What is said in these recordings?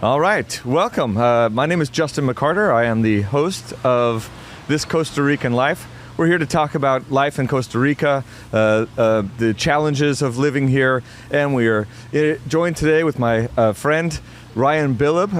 All right, welcome. My name is Justin McCarter. I am the host of This Costa Rican Life. We're here to talk about life in Costa Rica, the challenges of living here, and we are joined today with my friend, Ryan Billib.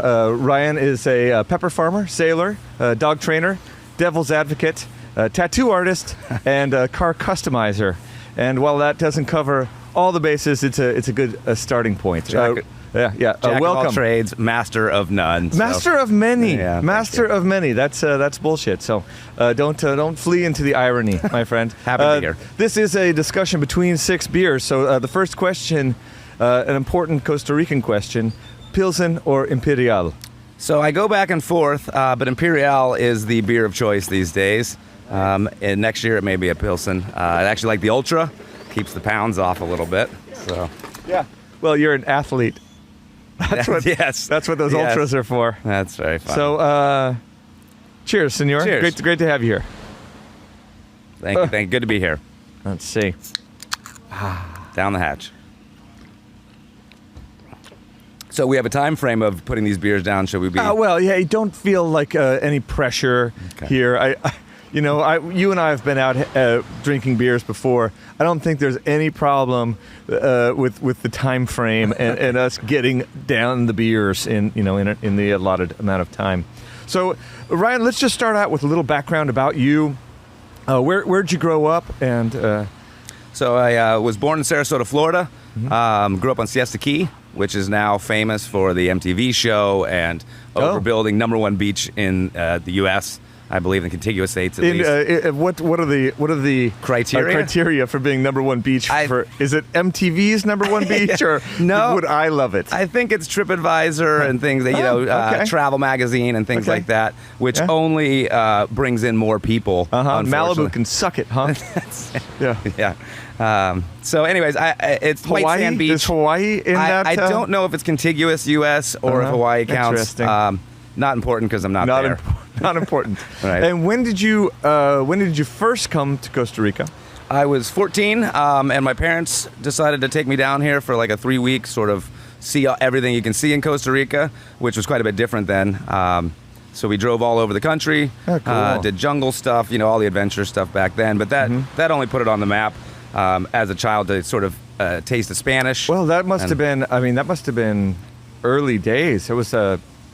Ryan is a pepper farmer, sailor, dog trainer, devil's advocate, tattoo artist, and car customizer. And while that doesn't cover all the bases, it's a good starting point. Jack Welcome. of all trades, master of none. Master of many. Yeah, Master of many. That's bullshit. So don't flee into the irony, my friend. Happy to be here. This is a discussion between 6 beers. So the first question, an important Costa Rican question: Pilsen or Imperial? So I go back and forth, but Imperial is the beer of choice these days. And next year it may be a Pilsen. I actually like the Ultra. Keeps the pounds off a little bit. So yeah. Well, you're an athlete. That's what. Yes. That's what those ultras are for. That's very fun. So, cheers, senor. Cheers. Great to have you here. Thank you. Good to be here. Let's see. Down the hatch. So we have a time frame of putting these beers down. Should we be? Well, yeah. You don't feel like any pressure here. You and I have been out drinking beers before. I don't think there's any problem with the time frame and us getting down the beers in the allotted amount of time. So, Ryan, let's just start out with a little background about you. Where'd you grow up? And So I was born in Sarasota, Florida. Grew up on Siesta Key, which is now famous for the MTV show and overbuilding #1 beach in the U.S. I believe in contiguous states at least. What are the criteria for being #1 beach? Is it MTV's #1 beach or no? Would I love it? I think it's TripAdvisor and things that Travel Magazine and things like that, which only brings in more people. Malibu can suck it, huh? Yeah. So, anyways, it's Hawaii? White Sand Beach. Is Hawaii in that? I don't know if it's contiguous U.S. or if Hawaii counts. Interesting. Not important because I'm not there. Not important. Right. And when did you first come to Costa Rica? I was 14, and my parents decided to take me down here for like a 3-week sort of see everything you can see in Costa Rica, which was quite a bit different then. So we drove all over the country, did jungle stuff, all the adventure stuff back then. But that only put it on the map as a child to sort of taste the Spanish. Well, that must have been early days. It was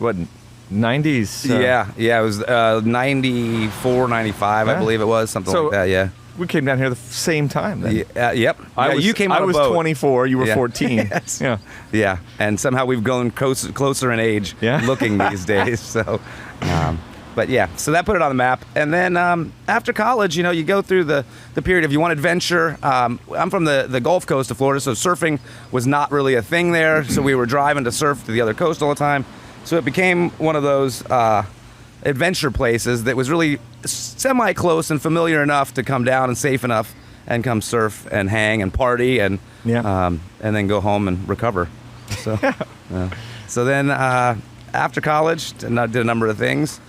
what? 90s? Yeah, it was 94, 95, I believe it was, something like that, yeah. We came down here the same time then. Yep. You came on I was a boat. 24, you were 14. Yes. Yeah. Yeah, and somehow we've grown closer in age looking these days, so... But yeah, so that put it on the map. And then after college, you go through the period if you want adventure. I'm from the Gulf Coast of Florida, so surfing was not really a thing there, so we were driving to surf to the other coast all the time. So it became one of those adventure places that was really semi-close and familiar enough to come down and safe enough and come surf and hang and party and then go home and recover. So, so then after college, I did a number of things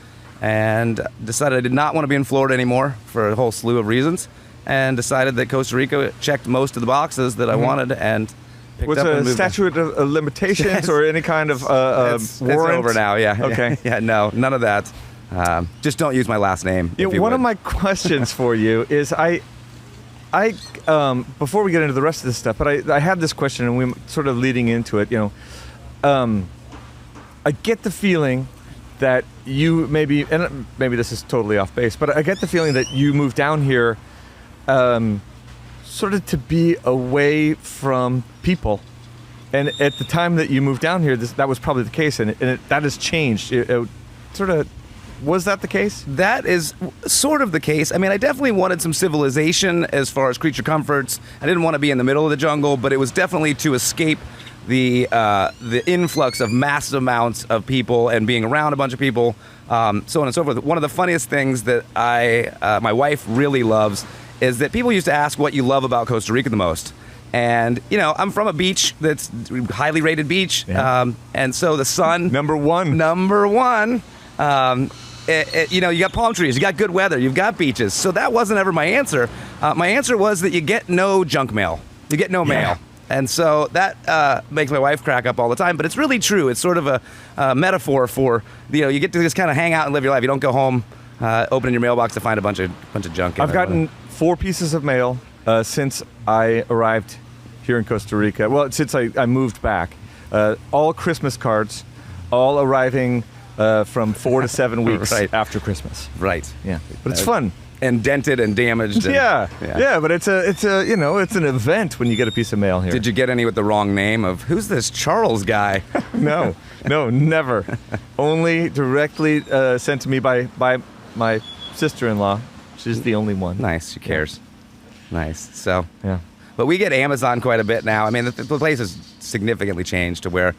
and decided I did not want to be in Florida anymore for a whole slew of reasons, and decided that Costa Rica checked most of the boxes that I wanted and was a statute of limitations or any kind of warrant? It's over now, yeah. Okay. Yeah, no, none of that. Just don't use my last name. One of my questions for you is I before we get into the rest of this stuff, but I had this question and we sort of leading into it, I get the feeling that you maybe this is totally off base, but I get the feeling that you moved down here sort of to be away from people. And at the time that you moved down here, that was probably the case, and that has changed. Was that the case? That is sort of the case. I mean, I definitely wanted some civilization as far as creature comforts. I didn't want to be in the middle of the jungle, but it was definitely to escape the influx of massive amounts of people and being around a bunch of people, so on and so forth. One of the funniest things that my wife really loves is that people used to ask what you love about Costa Rica the most. And, I'm from a beach that's highly rated beach. Yeah. And so the sun... Number one. You got palm trees, you got good weather, you've got beaches. So that wasn't ever my answer. My answer was that you get no junk mail. You get no mail. And so that makes my wife crack up all the time, but it's really true. It's sort of a metaphor for, you get to just kind of hang out and live your life. You don't go home, opening your mailbox to find a bunch of junk. I've gotten 4 pieces of mail since I arrived here in Costa Rica. Well, since I moved back. All Christmas cards, all arriving from 4 to 7 weeks after Christmas. Right. Yeah. But it's fun. And dented and damaged. Yeah, but it's an event when you get a piece of mail here. Did you get any with the wrong name of who's this Charles guy? No, never. Only directly sent to me by my sister-in-law. She's the only one. Nice, she cares. Nice. So yeah. But we get Amazon quite a bit now. I mean, the place has significantly changed to where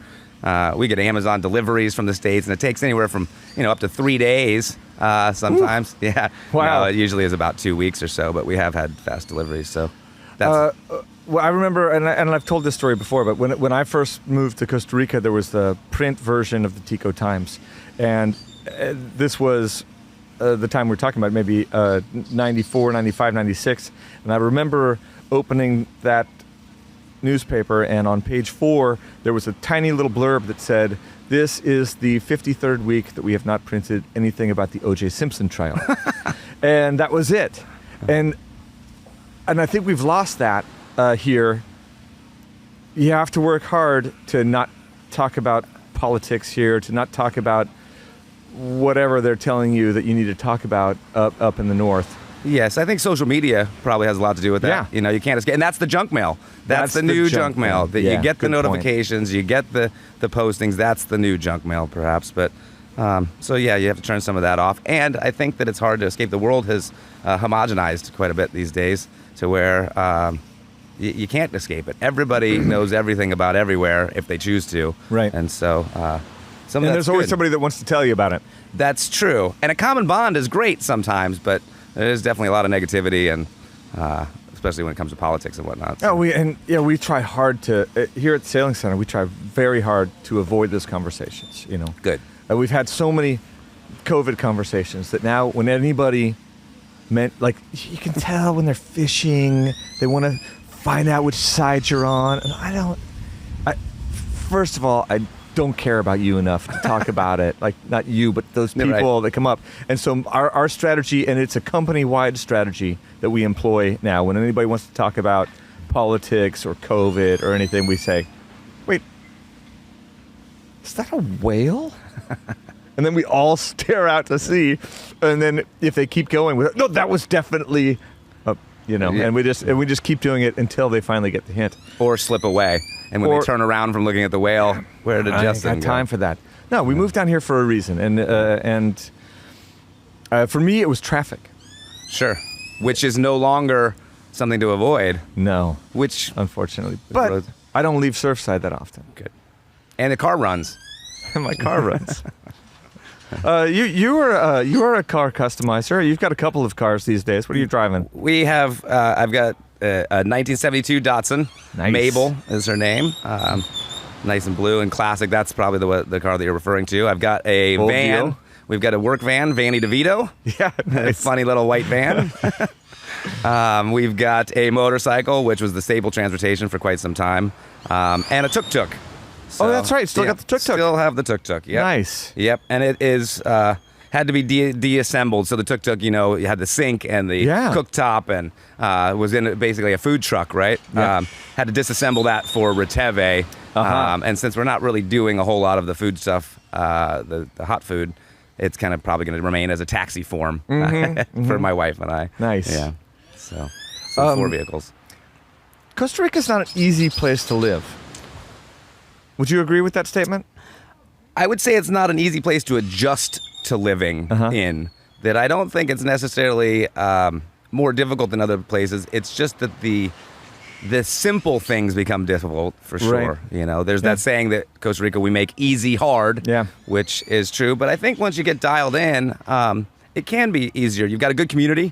we get Amazon deliveries from the States, and it takes anywhere from up to 3 days sometimes. Ooh. Yeah. Wow. It usually is about 2 weeks or so, but we have had fast deliveries. So that's. Well, I remember, and I've told this story before, but when I first moved to Costa Rica, there was the print version of the Tico Times, and this was the time we're talking about, maybe 94, 95, 96, and I remember opening that newspaper, and on page 4 there was a tiny little blurb that said, "This is the 53rd week that we have not printed anything about the O.J. Simpson trial." And that was it. And I think we've lost that here. You have to work hard to not talk about politics here, to not talk about whatever they're telling you that you need to talk about up in the north. Yes, I think social media probably has a lot to do with that. Yeah. You can't escape. And that's the junk mail. That's the new junk mail. That you get the notifications, you get the postings. That's the new junk mail, perhaps. But so, yeah, you have to turn some of that off. And I think that it's hard to escape. The world has homogenized quite a bit these days to where you can't escape it. Everybody knows everything about everywhere if they choose to. Right. And so there's always somebody that wants to tell you about it. That's true. And a common bond is great sometimes, but there's definitely a lot of negativity, and especially when it comes to politics and whatnot. So. We try hard to here at Sailing Center. We try very hard to avoid those conversations. Good. We've had so many COVID conversations that now, when anybody you can tell when they're fishing, they want to find out which side you're on. And first of all, I don't care about you enough to talk about it. Like, not you, but those people that come up. And so our strategy, and it's a company-wide strategy that we employ now, when anybody wants to talk about politics or COVID or anything, we say, "Wait, is that a whale?" And then we all stare out to sea. And then if they keep going, no, that was definitely, and we just keep doing it until they finally get the hint. Or slip away. And when they turn around from looking at the whale, where did Justin go? I got time for that. No, we moved down here for a reason, and for me, it was traffic. Sure, which is no longer something to avoid. No, which unfortunately, but I don't leave Surfside that often. Good, and the car runs. My car runs. You are a car customizer. You've got a couple of cars these days. What are you driving? We have. I've got a 1972 Datsun. Nice. Mabel is her name. Nice and blue and classic. That's probably the car that you're referring to. I've got a Old van. Deal. We've got a work van, Vanny DeVito. Yeah, nice. A funny little white van. We've got a motorcycle, which was the staple transportation for quite some time, and a tuk-tuk. So, that's right. Still got the tuk-tuk. Still have the tuk-tuk. Yep. Nice. Yep. And it is had to be deassembled. So the tuk-tuk, you had the sink and the cooktop, and was in basically a food truck, right? Yep. Had to disassemble that for Reteve. And since we're not really doing a whole lot of the food stuff, the hot food, it's kind of probably going to remain as a taxi form for my wife and I. Nice. Yeah. So 4 vehicles. Costa Rica's not an easy place to live. Would you agree with that statement? I would say it's not an easy place to adjust to living in. That I don't think it's necessarily more difficult than other places. It's just that the simple things become difficult for sure. Right. There's that saying that Costa Rica, we make easy hard, which is true. But I think once you get dialed in, it can be easier. You've got a good community.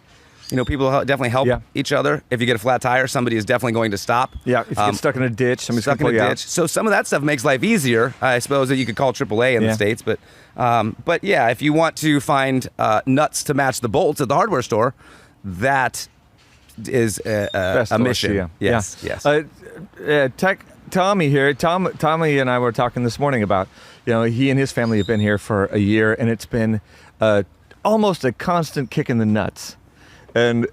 People definitely help each other. If you get a flat tire, somebody is definitely going to stop. Yeah, if you get stuck in a ditch, somebody's going to pull you out. So some of that stuff makes life easier. I suppose that you could call AAA in the States. But yeah, if you want to find nuts to match the bolts at the hardware store, that is a mission. Yeah. Yes, yeah. Yes. Tommy here. Tommy and I were talking this morning about, he and his family have been here for a year, and it's been almost a constant kick in the nuts. And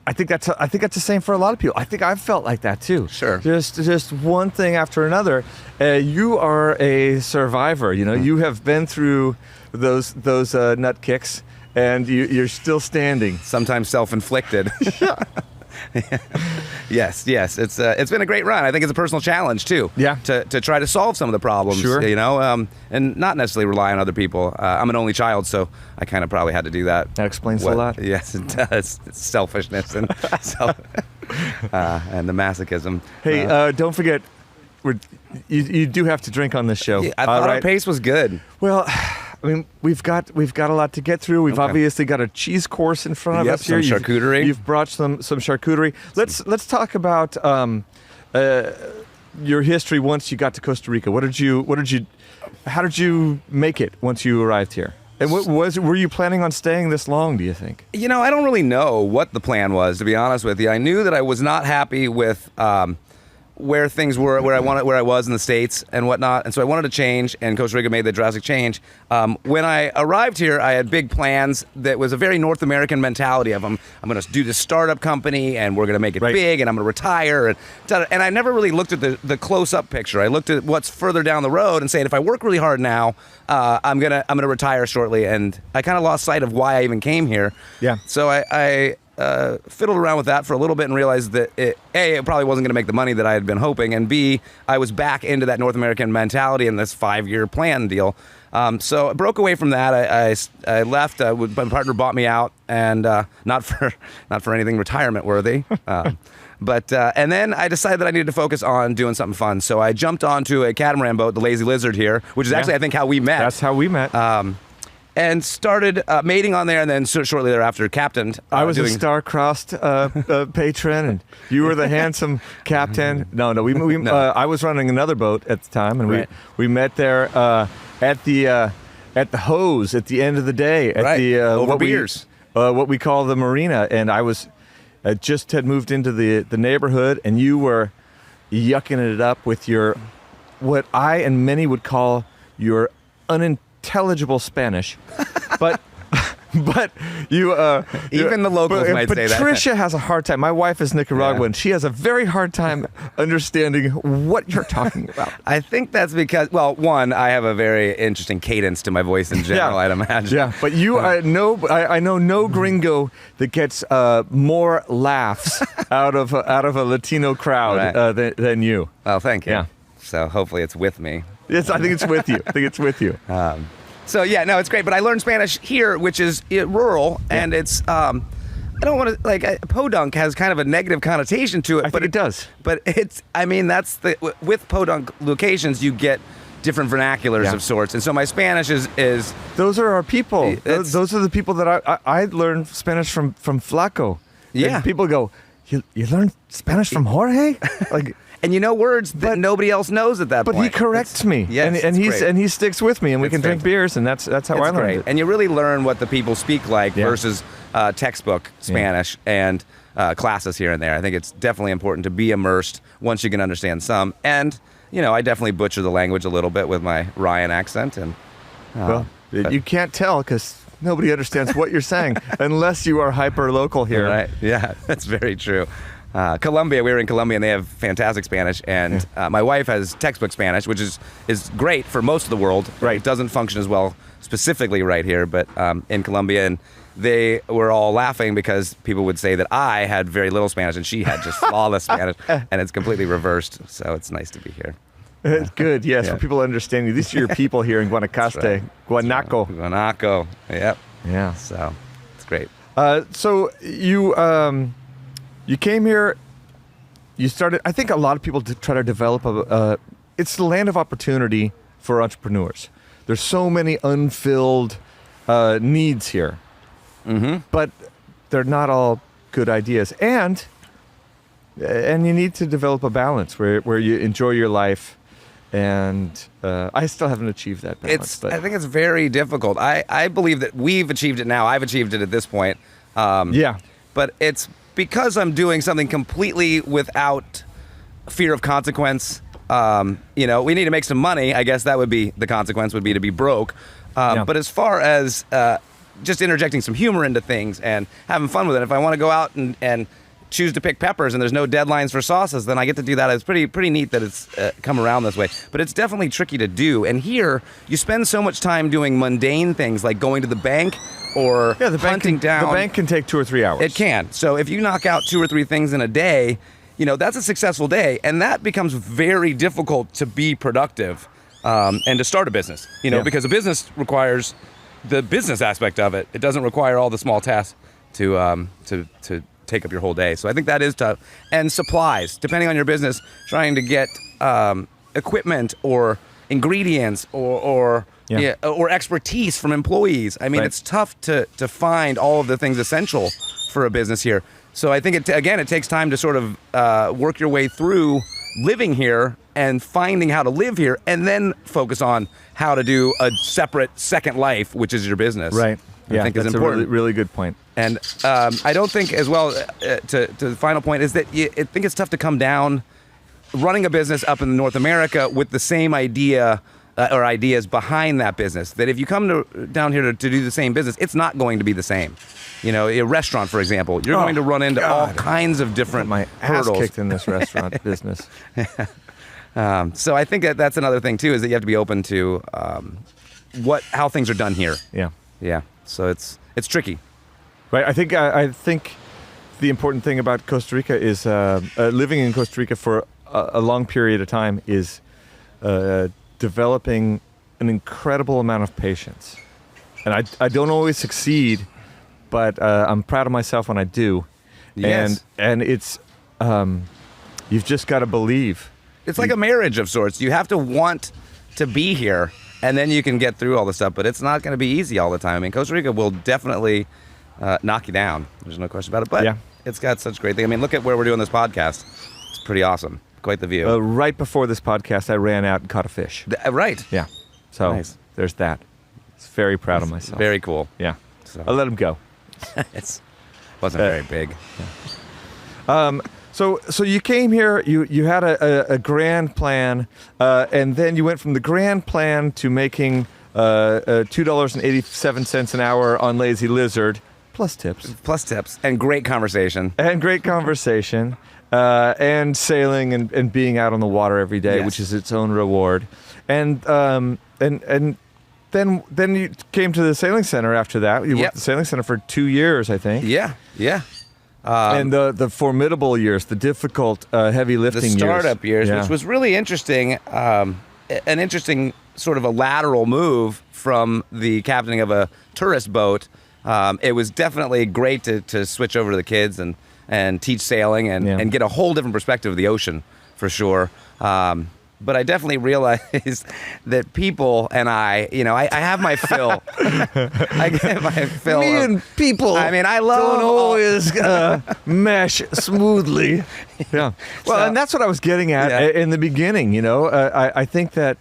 I think that's the same for a lot of people. I think I've felt like that too. Sure. Just one thing after another. You are a survivor. You have been through those nut kicks, and you're still standing. Sometimes self-inflicted. Yes. It's been a great run. I think it's a personal challenge too. Yeah. To try to solve some of the problems. Sure. And not necessarily rely on other people. I'm an only child, so I kind of probably had to do that. That explains a lot. Yes, it does. It's selfishness and and the masochism. Hey, don't forget, you do have to drink on this show. Yeah, I thought our pace was good. Well, I mean, we've got a lot to get through. We've obviously got a cheese course in front of us here. Some charcuterie. You've brought some charcuterie. Let's talk about your history once you got to Costa Rica. How did you make it once you arrived here? And were you planning on staying this long, do you think? I don't really know what the plan was, to be honest with you. I knew that I was not happy with where things were, where I was in the States and whatnot, and so I wanted to change, and Costa Rica made the drastic change. When I arrived here, I had big plans that was a very North American mentality of I'm going to do this startup company, and we're going to make it big, and I'm going to retire, and I never really looked at the close-up picture. I looked at what's further down the road and saying, if I work really hard now, I'm gonna retire shortly, and I kind of lost sight of why I even came here. Yeah. So I fiddled around with that for a little bit and realized that it probably wasn't going to make the money that I had been hoping, and B, I was back into that North American mentality and this 5-year plan deal. So I broke away from that. I left. My partner bought me out, and not for anything retirement worthy. But and then I decided that I needed to focus on doing something fun. So I jumped onto a catamaran boat, the Lazy Lizard here, which is actually I think how we met. That's how we met. And started mating on there, and then shortly thereafter captained. I was a star-crossed patron, and you were the handsome captain. No. I was running another boat at the time, and we met there at the hose at the end of the day at the over beers. What we call the marina, and I just had moved into the neighborhood, and you were yucking it up with your what I and many would call your unintelligible Spanish, but you even the locals might say that. Patricia has a hard time. My wife is Nicaraguan. She has a very hard time understanding what you're talking about. I think that's because, well, one, I have a very interesting cadence to my voice in general, I'd imagine. Yeah, but I know no gringo that gets more laughs out of a Latino crowd than you. Well, thank you. Yeah. So hopefully it's with me. Yes, I think it's with you. So yeah, no, it's great. But I learned Spanish here, which is rural, and it's I don't want to podunk has kind of a negative connotation to it. I think it does. But that's with podunk locations you get different vernaculars of sorts, and so my Spanish is those are our people. Those are the people that I learned Spanish from Flaco. Yeah, and people go, you learned Spanish from Jorge? Like. And you know words that nobody else knows at that point. But he corrects me, and he sticks with me, and we can drink beers, and that's how I learned it. And you really learn what the people speak like versus textbook Spanish and classes here and there. I think it's definitely important to be immersed once you can understand some. And I definitely butcher the language a little bit with my Ryan accent, and you can't tell because nobody understands what you're saying unless you are hyper local here. Right? Yeah, that's very true. Colombia, we were in Colombia, and they have fantastic Spanish, and my wife has textbook Spanish, which is great for most of the world. Right. It doesn't function as well specifically right here, but in Colombia, and they were all laughing because people would say that I had very little Spanish and she had just flawless Spanish, and it's completely reversed, so it's nice to be here. It's good, yes, for people understanding you. These are your people here in Guanacaste, right. Guanaco, yep. Yeah. So, it's great. So you came here, you started, I think a lot of people try to develop it's the land of opportunity for entrepreneurs. There's so many unfilled needs here, but they're not all good ideas. And you need to develop a balance where you enjoy your life. And I still haven't achieved that balance. I think it's very difficult. I believe that we've achieved it now. I've achieved it at this point. But because I'm doing something completely without fear of consequence, we need to make some money. I guess that would be the consequence, would be to be broke. But as far as just interjecting some humor into things and having fun with it, if I want to go out and choose to pick peppers and there's no deadlines for sauces, then I get to do that. It's pretty neat that it's come around this way. But it's definitely tricky to do. And here, you spend so much time doing mundane things like going to the bank or hunting down. The bank can take 2 or 3 hours. It can. So if you knock out 2 or 3 things in a day, that's a successful day. And that becomes very difficult to be productive and to start a business, because a business requires the business aspect of it. It doesn't require all the small tasks to take up your whole day. So I think that is tough. And supplies, depending on your business, trying to get equipment or ingredients or expertise from employees. I mean, It's tough to find all of the things essential for a business here. So I think, it takes time to sort of work your way through living here and finding how to live here, and then focus on how to do a separate second life, which is your business. Right. I think that's is important. a really good point. And I don't think, as well, to the final point, is that I think it's tough to come down running a business up in North America with the same idea or ideas behind that business. That if you come down here to do the same business, it's not going to be the same. A restaurant, for example, you're going to run into all kinds of different my hurdles. Ass kicked in this restaurant business. So I think that's another thing too, is that you have to be open to how things are done here. Yeah. So it's tricky. Right. I think the important thing about Costa Rica is living in Costa Rica for a long period of time is developing an incredible amount of patience. And I don't always succeed, but I'm proud of myself when I do. Yes. And it's you've just got to believe. It's like a marriage of sorts. You have to want to be here, and then you can get through all the stuff. But it's not going to be easy all the time. I mean, Costa Rica will definitely knock you down. There's no question about it. But it's got such great things. I mean, look at where we're doing this podcast. It's pretty awesome. Quite the view. Right before this podcast, I ran out and caught a fish. Right. Yeah. So nice. There's that. I was very proud of myself. Very cool. Yeah. So. I let him go. It wasn't very big. Yeah. So you came here, you had a grand plan, and then you went from the grand plan to making $2.87 an hour on Lazy Lizard, plus tips. And great conversation. And sailing and being out on the water every day, which is its own reward. And then you came to the sailing center after that. You worked at the sailing center for 2 years, I think. Yeah. And the formidable years, the difficult, heavy lifting years. The startup years, which was really interesting, an interesting sort of a lateral move from the captaining of a tourist boat. It was definitely great to switch over to the kids and teach sailing and get a whole different perspective of the ocean, for sure. But I definitely realized that people and I have my fill. I get my fill. Me and people. I mean, I love don't always mesh smoothly. Yeah. Well, and that's what I was getting at in the beginning. I think that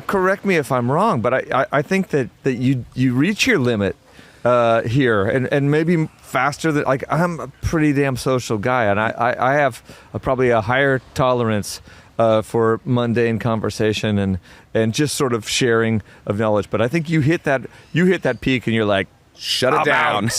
correct me if I'm wrong, but I think that you reach your limit here and maybe faster than, like, I'm a pretty damn social guy, and I have probably a higher tolerance for mundane conversation and just sort of sharing of knowledge. But I think you hit that peak and you're like, shut it down.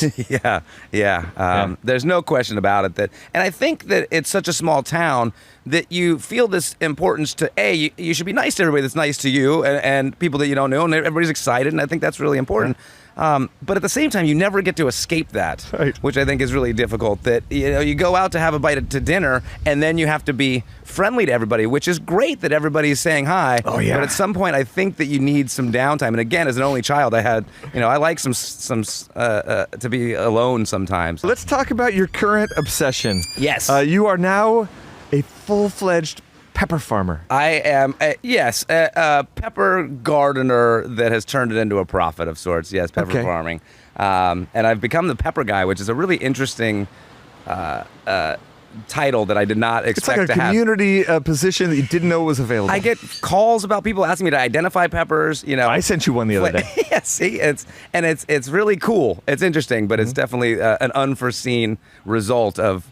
Yeah. There's no question about it. And I think that it's such a small town that you feel this importance to, you should be nice to everybody that's nice to you and people that you don't know, and everybody's excited, and I think that's really important. But at the same time, you never get to escape that, which I think is really difficult. That you go out to have a bite to dinner, and then you have to be friendly to everybody, which is great that everybody's saying hi. Oh yeah. But at some point, I think that you need some downtime. And again, as an only child, I had, I like some to be alone sometimes. Let's talk about your current obsession. Yes. You are now a full-fledged pepper farmer. I am, a pepper gardener that has turned it into a profit of sorts. Yes, pepper farming. And I've become the pepper guy, which is a really interesting title that I did not expect to have. It's like a community position that you didn't know was available. I get calls about people asking me to identify peppers. I sent you one the other day. Yeah, see, it's really cool. It's interesting, but it's definitely an unforeseen result of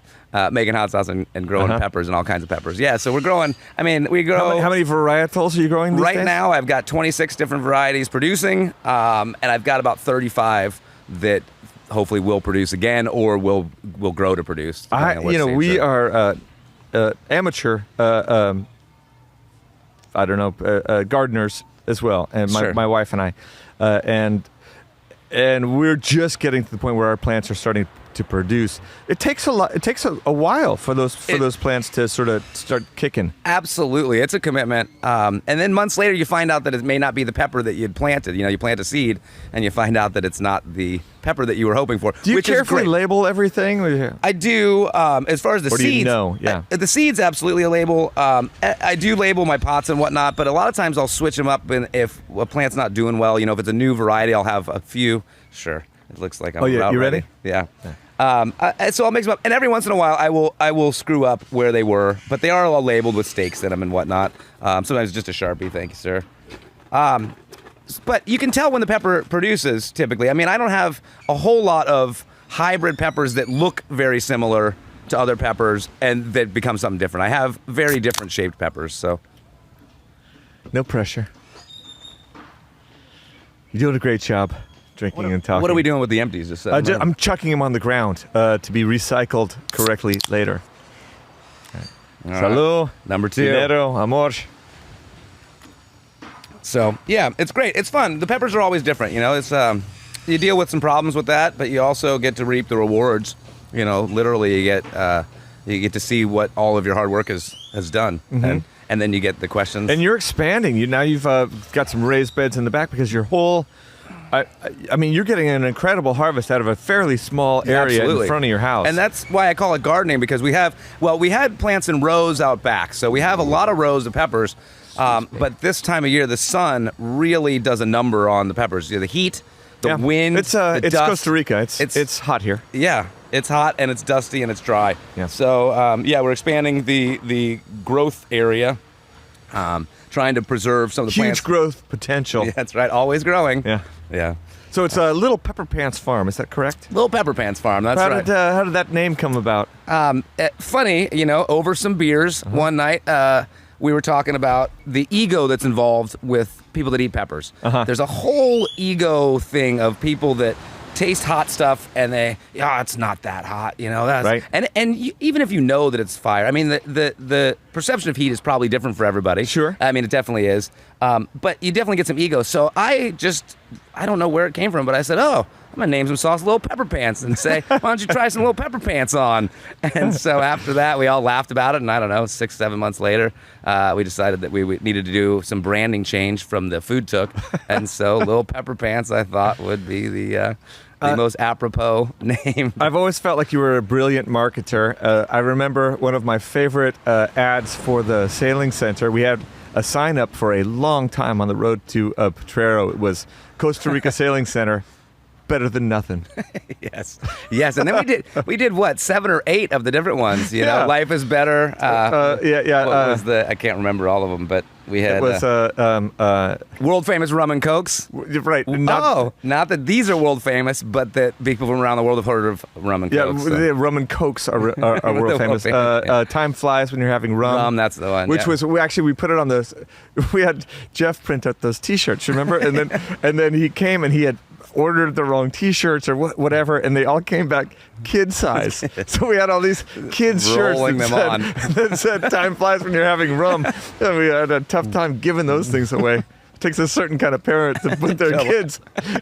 making hot sauce and growing peppers and all kinds of peppers. Yeah, so we're growing. I mean, we grow. How many varietals are you growing these days? Right now, I've got 26 different varieties producing, and I've got about 35 that hopefully will produce again or will grow to produce. We are amateur. I don't know, gardeners as well, and my wife and I, and we're just getting to the point where our plants are starting to produce. It takes a lot. It takes a while for those plants to sort of start kicking. Absolutely, it's a commitment. And then months later, you find out that it may not be the pepper that you'd planted. You plant a seed, and you find out that it's not the pepper that you were hoping for. Do you carefully label everything? I do. As far as the seeds, do you know? Yeah, the seeds absolutely a label. I do label my pots and whatnot, but a lot of times I'll switch them up. And if a plant's not doing well, if it's a new variety, I'll have a few. Sure. It looks like I'm you ready? Yeah. So I'll mix them up, and every once in a while I will screw up where they were, but they are all labeled with stakes in them and whatnot. Sometimes just a Sharpie, thank you, sir. But you can tell when the pepper produces. Typically, I mean, I don't have a whole lot of hybrid peppers that look very similar to other peppers and that become something different. I have very different shaped peppers. So no pressure. You're doing a great job. Drinking and talking. What are we doing with the empties? I'm chucking them on the ground to be recycled correctly later. Right. Salud. Number 2. Dinero, amor. So, yeah, it's great. It's fun. The peppers are always different, It's you deal with some problems with that, but you also get to reap the rewards. Literally you get to see what all of your hard work has done. And then you get the questions. And you're expanding. You've got some raised beds in the back because your whole I mean, you're getting an incredible harvest out of a fairly small area in front of your house. And that's why I call it gardening, because we had plants in rows out back. So we have a lot of rows of peppers. But this time of year, the sun really does a number on the peppers. The heat, the wind, it's dust. Costa Rica. It's hot here. Yeah, it's hot and it's dusty and it's dry. Yeah. So, we're expanding the growth area. Trying to preserve some of the plants. Huge growth potential. Yeah, that's right. Always growing. Yeah. Yeah. So it's a Lil Pepper Pants Farm. Is that correct? Lil Pepper Pants Farm. That's right. How did that name come about? Funny, over some beers one night, we were talking about the ego that's involved with people that eat peppers. There's a whole ego thing of people that taste hot stuff and it's not that hot, that's right. And even if you know that it's fire, I mean the perception of heat is probably different for everybody. Sure. I mean, it definitely is. But you definitely get some ego. So I don't know where it came from, but I said, I'm gonna name some sauce Lil Pepper Pants and say, why don't you try some Lil Pepper Pants on? And so after that, we all laughed about it, and I don't know, 6-7 months later, we decided that we needed to do some branding change from the food took, and so Lil Pepper Pants I thought would be the most apropos name. I've always felt like you were a brilliant marketer. I remember one of my favorite ads for the sailing center. We had a sign up for a long time on the road to Potrero. It was Costa Rica Sailing Center. Better than nothing. Yes, and then we did what, 7 or 8 of the different ones. Life is better. What was I can't remember all of them, but we had. It was world famous rum and cokes. Right. Not that these are world famous, but that people from around the world have heard of rum and cokes. Yeah, the rum and cokes are world famous. Time flies when you're having rum. Rum, that's the one. Which was we put it on those. We had Jeff print out those T-shirts. Remember? and then he came and he had ordered the wrong T-shirts or whatever, and they all came back kid size. So we had all these kids shirts that said "Time flies when you're having rum," and we had a tough time giving those things away. It takes a certain kind of parent to put their kids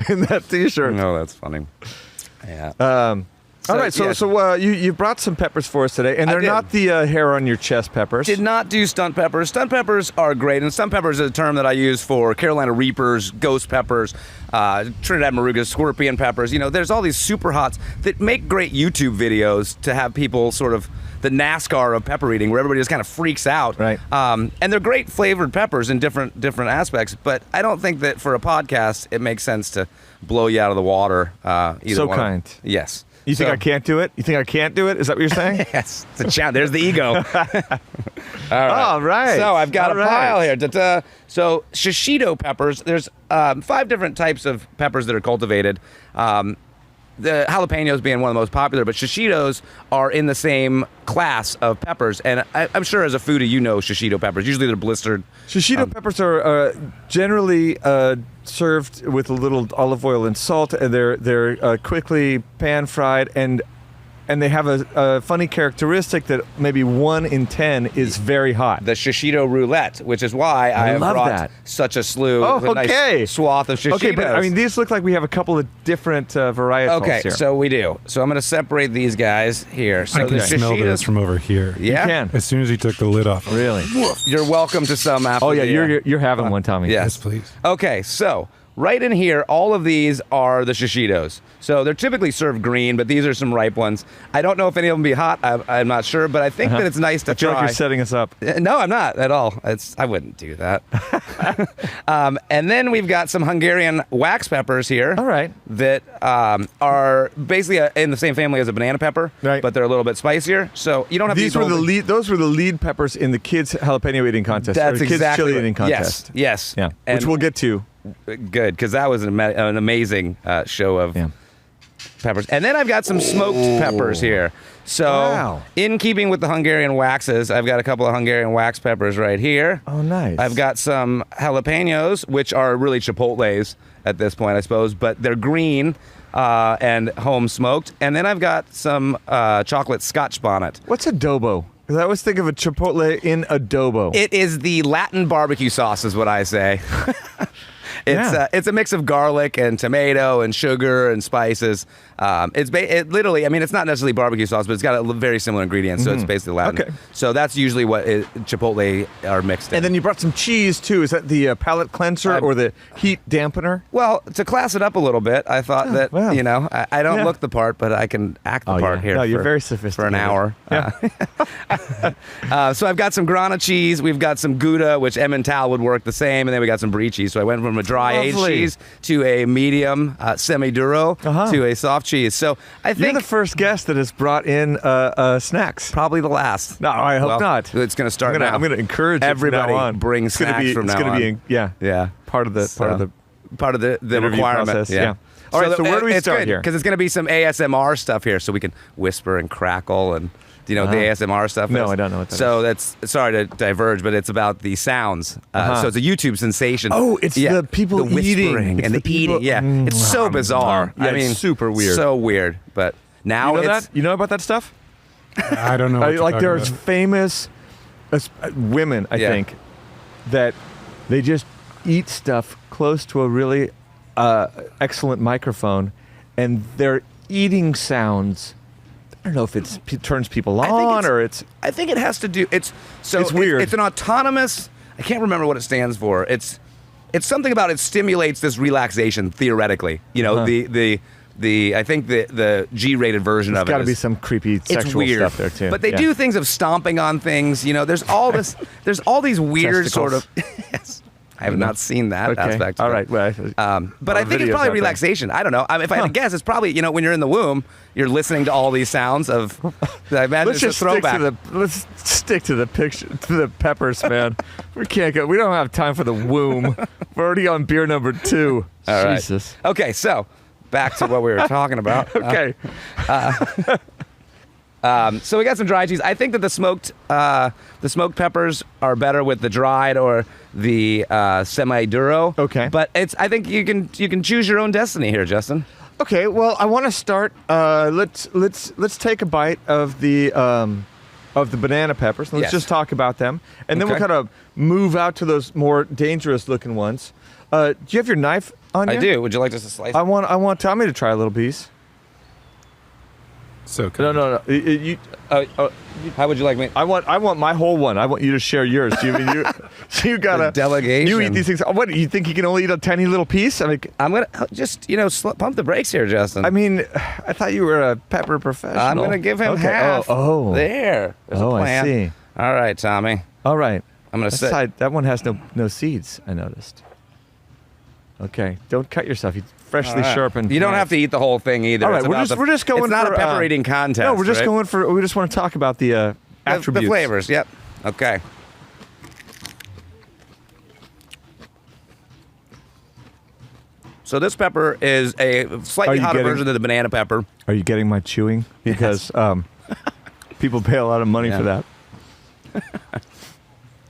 in that T-shirt. No, that's funny. Yeah. All right, so you brought some peppers for us today, and they're not the hair on your chest peppers. Did not do stunt peppers. Stunt peppers are great, and stunt peppers is a term that I use for Carolina Reapers, ghost peppers, Trinidad Morugas, scorpion peppers. There's all these super hots that make great YouTube videos to have people sort of the NASCAR of pepper eating, where everybody just kind of freaks out. Right. And they're great flavored peppers in different aspects, but I don't think that for a podcast it makes sense to blow you out of the water. So kind. Yes. You think I can't do it? You think I can't do it? Is that what you're saying? Yes. It's a challenge. There's the ego. All right. All right. So I've got All a pile here. Da-da. So shishito peppers. There's 5 different types of peppers that are cultivated. The jalapenos being one of the most popular, but shishitos are in the same class of peppers. And I'm sure as a foodie, you know shishito peppers. Usually they're blistered. Shishito peppers are generally served with a little olive oil and salt. And they're quickly pan fried, and they have a funny characteristic that maybe 1 in 10 is very hot. The shishito roulette, which is why I have love brought that. such a slew, Oh, a nice okay. swath of shishitos. Okay, but I mean, these look like we have a couple of different varietals Okay, here. so we do. So I'm going to separate these guys here. So I can the smell shishitos this from over here. Yeah, You can. As soon as you took the lid off. Really? You're welcome to some after. Oh, yeah, the, you're having one, Tommy. Yeah. Yes, please. Okay, so right in here, all of these are the shishitos. So they're typically served green, but these are some ripe ones. I don't know if any of them be hot. I'm not sure, but I think that it's nice to I feel try. like you're setting us up. No, I'm not at all. I wouldn't do that. And then we've got some Hungarian wax peppers here. All right. That are basically in the same family as a banana pepper, Right. but they're a little bit spicier. So you don't have These to were eat the whole- lead. Those were the lead peppers in the kids' jalapeno eating contest. That's or kids' exactly chili right. eating contest. Yes. Yeah. And Which we'll get to. Good, because that was an amazing show of peppers. And then I've got some smoked peppers here. So Wow. in keeping with the Hungarian waxes, I've got a couple of Hungarian wax peppers right here. Oh, nice. I've got some jalapenos, which are really chipotles at this point, I suppose, but they're green and home smoked. And then I've got some chocolate Scotch bonnet. What's adobo? Because I always think of a chipotle in adobo. It is the Latin barbecue sauce, is what I say. It's a mix of garlic and tomato and sugar and spices. It literally, I mean, it's not necessarily barbecue sauce, but it's got a very similar ingredients, so it's basically Latin. Okay. So that's usually what chipotle are mixed in. And then you brought some cheese too. Is that the palate cleanser or the heat dampener? Well, to class it up a little bit, I thought that, wow. you know, I don't Yeah. look the part, but I can act the part here. No, you're for- very For sophisticated. an hour. Yeah. So I've got some grana cheese. We've got some Gouda, which Emmental would work the same. And then we got some brie cheese. So I went from a dry aged Lovely. cheese to a medium semi-duro Uh-huh. to a soft cheese. So I You're think the first guest that has brought in snacks. probably the last. No, I hope Well, not. It's going to start now. I'm going to encourage Everybody it from now on. bring It's gonna snacks be, from it's now gonna on. Be Yeah. part of the the interview requirement. process, yeah. All right, so where do we start here? Because it's going to be some ASMR stuff here, so we can whisper and crackle and. Do you know what the ASMR stuff No, is? I don't know what that so that's, sorry to diverge, but it's about the sounds. So it's a YouTube sensation. Oh, it's the people the eating. whispering It's and the the eating. people- Yeah, it's so bizarre. Yeah, I it's mean, super weird. So weird. But now You know it's that? You know about that stuff? I don't know. What you're Like talking there's about. famous women, I Yeah. think, that they just eat stuff close to a really excellent microphone, and their eating sounds. I don't know if it turns people on or it's. I think it has to do. It's weird. It's an autonomous. I can't remember what it stands for. It's something about it stimulates this relaxation theoretically. You know, the I think the G-rated version of it. There's got to is- be some creepy It's sexual weird stuff there too. But they Yeah. do things of stomping on things. You know, there's all this. There's all these weird sort of. Yes. I have not seen that Okay. aspect. of All it. right. Well, But all I the think it's videos probably out there. relaxation. I don't know. If I had to guess, it's probably, you know, when you're in the womb, you're listening to all these sounds of. I imagine Let's it's just a throwback. let's stick to the picture, to the peppers, man. We can't go. We don't have time for the womb. We're already on beer number 2. All right. Jesus. Okay, so back to what we were talking about. Okay. So we got some dry cheese. I think that the smoked peppers are better with the dried or the semi-duro. Okay. But I think you can choose your own destiny here, Justin. Okay. Well, I want to start. Let's take a bite of the banana peppers. Let's Yes. just talk about them, and then we'll Okay. kind of move out to those more dangerous looking ones. Do you have your knife on you? I do. Would you like us to slice? I want Tommy to try a little piece. So No. How would you like me? I want my whole one. I want you to share yours. You gotta The delegation. You eat these things. What do you think? You can only eat a tiny little piece? I mean, I'm gonna just pump the brakes here, Justin. I thought you were a pepper professional. I'm gonna give him Okay. half. Oh. There. There's a Oh, I plan. see. All right, Tommy. All right. I'm gonna That sit. side- that one has no seeds. I noticed. Okay, don't cut yourself. You freshly sharpened. You don't have to eat the whole thing either. All right, we're just going. It's not for, a pepper eating contest. No, we're just right? going for. We just want to talk about the attributes, the flavors. Yep. Okay. So this pepper is a slightly hotter version of the banana pepper. Are you getting my chewing? Because people pay a lot of money for that.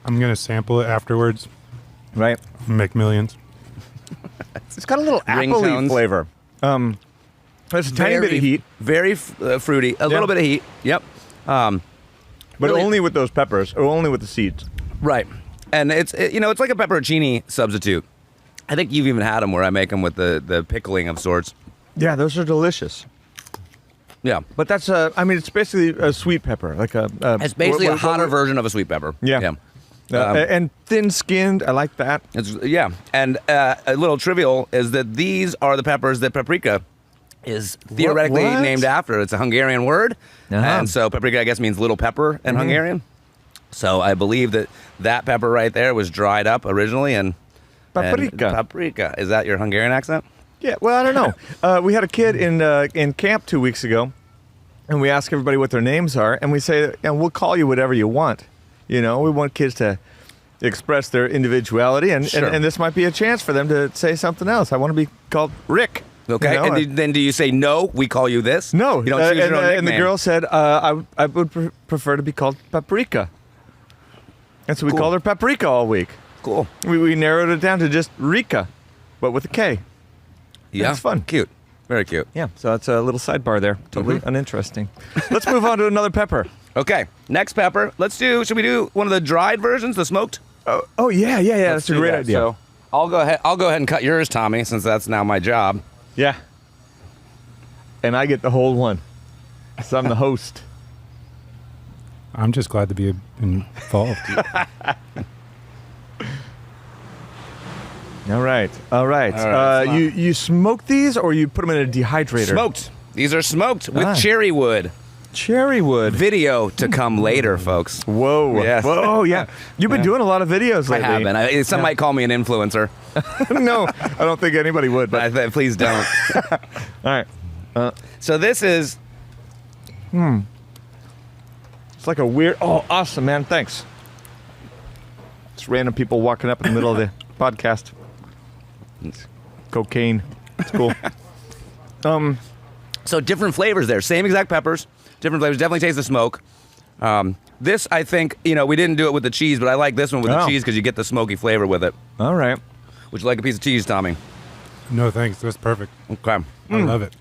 I'm going to sample it afterwards. Right. Make millions. It's got a little apple flavor. There's a tiny bit of heat. Very fruity. A little bit of heat. Yep. But really, only with those peppers, or only with the seeds. Right. And it's like a pepperoncini substitute. I think you've even had them where I make them with the pickling of sorts. Yeah, those are delicious. Yeah. But that's it's basically a sweet pepper, like a. It's basically a hotter version of a sweet pepper. Yeah. And thin-skinned. I like that. And a little trivial is that these are the peppers that paprika is theoretically What? named after. It's a Hungarian word, Uh-huh. and so paprika, I guess, means little pepper in Hungarian. So I believe that pepper right there was dried up originally and. Paprika. And paprika. Is that your Hungarian accent? Yeah, well, I don't know. We had a kid in camp 2 weeks ago, and we ask everybody what their names are, and we say, we'll call you whatever you want. You know, we want kids to express their individuality, and this might be a chance for them to say something else. I want to be called Rick. Okay, you know? and then do you say, no, we call you this? No. You don't choose your own nickname. And the girl said, I would prefer to be called Paprika. And so we called her Paprika all week. Cool. We narrowed it down to just Rika, but with a K. Yeah. It's fun. Cute. Very cute. Yeah, so that's a little sidebar there. Totally uninteresting. Let's move on to another pepper. Okay, next pepper. Should we do one of the dried versions, the smoked? Oh yeah. That's a great idea. So I'll go ahead and cut yours, Tommy, since that's now my job. Yeah. And I get the whole one. So I'm the host. I'm just glad to be involved. All right. You smoke these, or you put them in a dehydrator? Smoked. These are smoked with cherry wood. Cherry wood. Video to come later, folks. Whoa. Yes. Whoa, yeah. You've been doing a lot of videos lately. I have been. Some might call me an influencer. No, I don't think anybody would. But Please don't. All right. So this is... It's like a weird... Oh, awesome, man. Thanks. It's random people walking up in the middle of the podcast. It's cocaine. It's cool. So different flavors there. Same exact peppers. Different flavors. Definitely taste the smoke. This, I think, we didn't do it with the cheese, but I like this one with the cheese because you get the smoky flavor with it. All right. Would you like a piece of cheese, Tommy? No, thanks. That's perfect. Okay. I love it.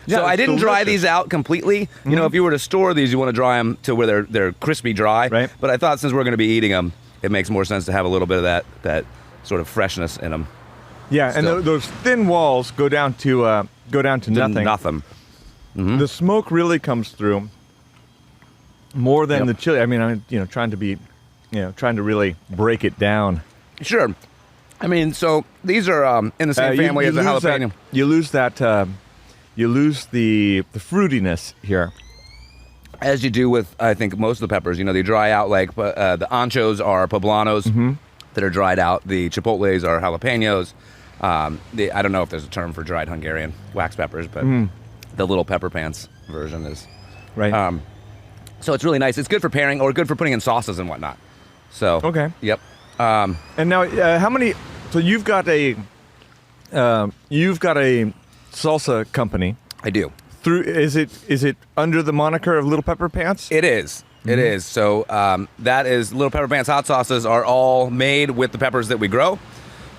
Yeah, so I didn't dry delicious. these out completely. You know, if you were to store these, you want to dry them to where they're crispy dry. Right. But I thought since we're going to be eating them, it makes more sense to have a little bit of that sort of freshness in them. Yeah, and those thin walls go down to nothing. Nothing. The smoke really comes through more than the chili. I mean, I'm trying to really break it down. Sure. I mean, so these are in the same family as the jalapeno. You lose the fruitiness here. As you do with, I think, most of the peppers. They dry out like the anchos are poblanos that are dried out. The chipotles are jalapenos. I don't know if there's a term for dried Hungarian wax peppers, but the Lil Pepper Pants version is. Right. So it's really nice. It's good for pairing or good for putting in sauces and whatnot. So. Okay. Yep. And now, how many? So you've got a salsa company. I do. Is it under the moniker of Lil Pepper Pants? It is. It is. So that is Lil Pepper Pants hot sauces are all made with the peppers that we grow,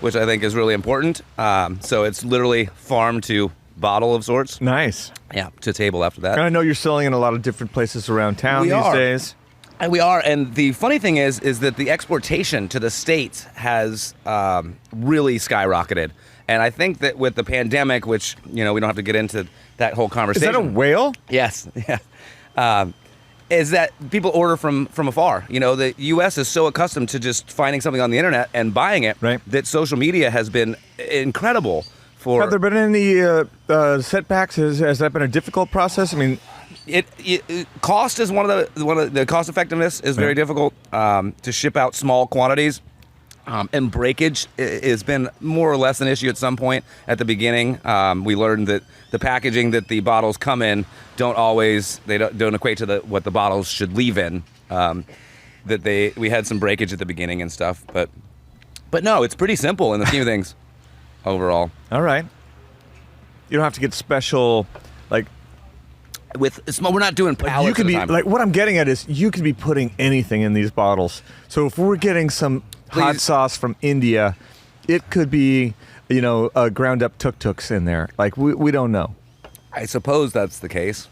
which I think is really important. So it's literally farm to bottle of sorts. Nice. Yeah, to table after that. And I know you're selling in a lot of different places around town these days. And we are. And the funny thing is that the exportation to the States has really skyrocketed. And I think that with the pandemic, which, we don't have to get into that whole conversation. Is that a whale? Yes. Yeah. Is that people order from afar. The U.S. is so accustomed to just finding something on the internet and buying it that social media has been incredible for... Have there been any setbacks? Has that been a difficult process? I mean... Cost is one of the cost effectiveness is very difficult to ship out small quantities. And breakage has been more or less an issue at some point. At the beginning, we learned that the packaging that the bottles come in don't equate to what the bottles should leave in. We had some breakage at the beginning and stuff, but no, it's pretty simple in the scheme of things overall. All right. You don't have to get special, like, we're not doing pallets. You could be at a time. like, what I'm getting at is you could be putting anything in these bottles. So if we're getting some hot sauce from India, it could be, ground up tuk-tuks in there. Like, we don't know. I suppose that's the case.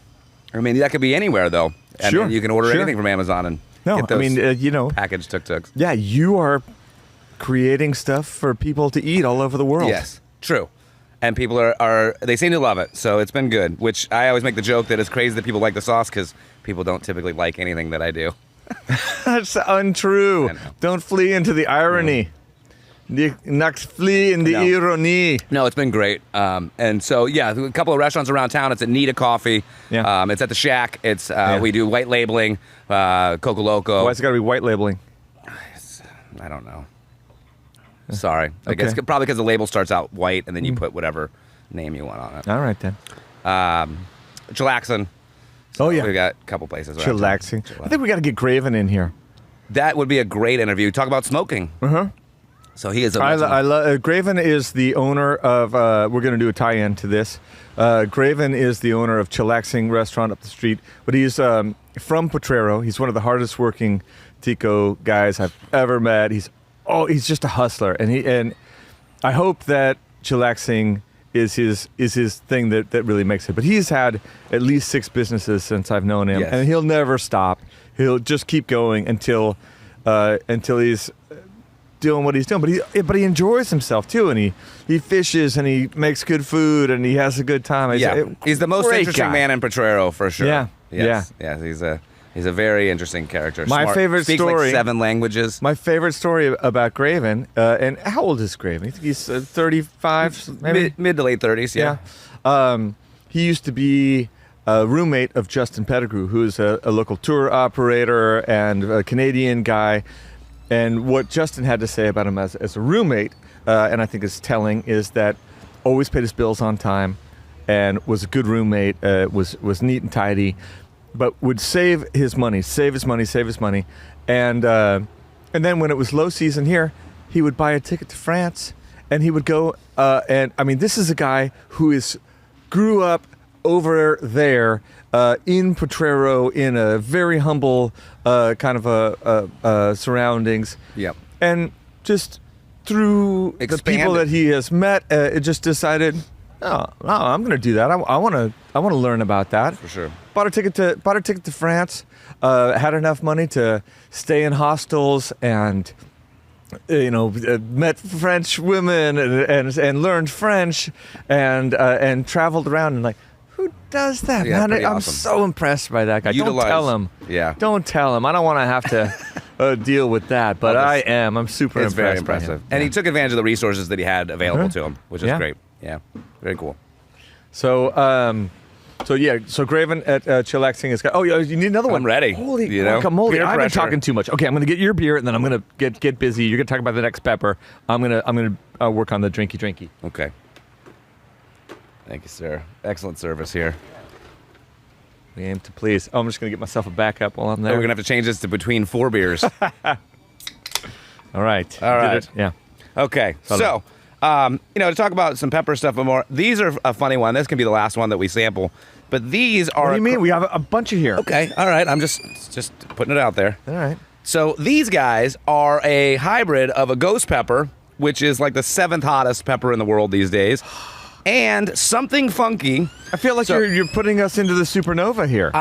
I mean, that could be anywhere, though. And Sure. you can order Sure. anything from Amazon and No, get those packaged tuk-tuks. Yeah, you are creating stuff for people to eat all over the world. Yes, true. And people they seem to love it, so it's been good. Which I always make the joke that it's crazy that people like the sauce because people don't typically like anything that I do. That's untrue. Don't flee into the irony. Not flee in the irony. No, it's been great. And so, yeah, a couple of restaurants around town. It's at Nita Coffee. Yeah. It's at the Shack. We do white labeling, Coco Loco. Why's it got to be white labeling? I don't know. Sorry. I Okay. guess probably because the label starts out white and then you put whatever name you want on it. All right, then. Chillaxin. Oh, yeah. We got a couple places. around town. Chillaxing. I think we got to get Graven in here. That would be a great interview. Talk about smoking. Uh-huh. So he is I love Graven is the owner of, we're going to do a tie-in to this. Graven is the owner of Chillaxing Restaurant up the street, but he's from Potrero. He's one of the hardest working Tico guys I've ever met. He's just a hustler, and I hope that Chillaxing is his thing that really makes it. But he's had at least 6 businesses since I've known him, Yes. and he'll never stop. He'll just keep going until he's doing what he's doing. But he enjoys himself too, and he fishes and he makes good food and he has a good time. He's the most great interesting guy. man in Potrero for sure. Yeah, Yes. He's a very interesting character. My Smart. favorite Speaks story- like 7 languages. My favorite story about Graven, and how old is Graven? I think he's 35, maybe. Mid to late 30s. Yeah. He used to be a roommate of Justin Pettigrew, who's a local tour operator and a Canadian guy. And what Justin had to say about him as a roommate, and I think is telling, is that always paid his bills on time and was a good roommate, was neat and tidy, but would save his money. And then when it was low season here, he would buy a ticket to France and he would go, and I mean, this is a guy who grew up over there in Potrero in a very humble kind of surroundings. Yep. And just through the people that he has met, it just decided, I'm going to do that. I want to learn about that. For sure. Bought a ticket to France. Had enough money to stay in hostels and met French women and learned French and traveled around and who does that, Yeah, man? pretty I'm awesome. so impressed by that guy. Don't tell him. Yeah. Don't tell him. I don't want to have to deal with that, but I am. I'm super It's very impressed by him. impressive. And he took advantage of the resources that he had available to him, which is Yeah. great. Yeah. Very cool. So Graven at Chillaxing is got. Oh, you need another one. I'm ready. Holy You know? guacamole! Peer I've been pressure. talking too much. Okay, I'm gonna get your beer, and then I'm gonna get busy. You're gonna talk about the next pepper. I'm gonna work on the drinky. Okay. Thank you, sir. Excellent service here. We aim to please. Oh, I'm just gonna get myself a backup while I'm Now there. we're going to have to change this to between 4 beers. All right. All Did right. it? Yeah. Okay. So, to talk about some pepper stuff more, these are a funny one. This can be the last one that we sample. But these are... What do you mean? We have a bunch of here. Okay. All right. I'm just putting it out there. All right. So these guys are a hybrid of a ghost pepper, which is like the 7th hottest pepper in the world these days, and something funky. I feel like you're putting us into the supernova here.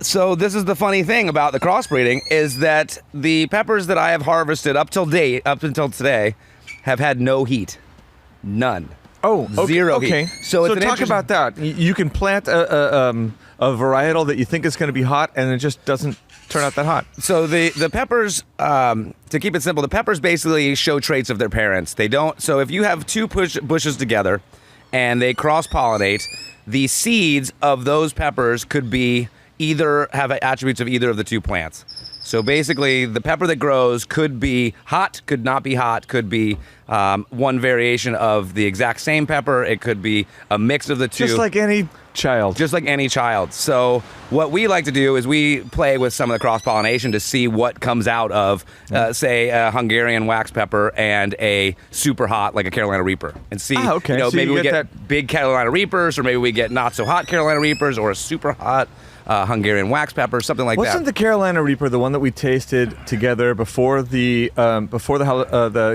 So this is the funny thing about the crossbreeding is that the peppers that I have harvested up until today have had no heat. None. Oh, okay. Zero Okay. heat. So it's an talk interesting- about that. You can plant a varietal that you think is going to be hot, and it just doesn't turn out that hot. So the peppers, to keep it simple, the peppers basically show traits of their parents. They don't. So if you have 2 bushes together, and they cross-pollinate, the seeds of those peppers could be have attributes of either of the 2 plants. So basically, the pepper that grows could be hot, could not be hot, could be one variation of the exact same pepper. It could be a mix of the two. Just like any child. Just like any child. So what we like to do is we play with some of the cross-pollination to see what comes out of, say, a Hungarian wax pepper and a super hot, like a Carolina Reaper. And see, okay. So maybe we get that big Carolina Reapers, or maybe we get not so hot Carolina Reapers, or a super hot Hungarian wax pepper, something like that. Wasn't the Carolina Reaper the one that we tasted together before the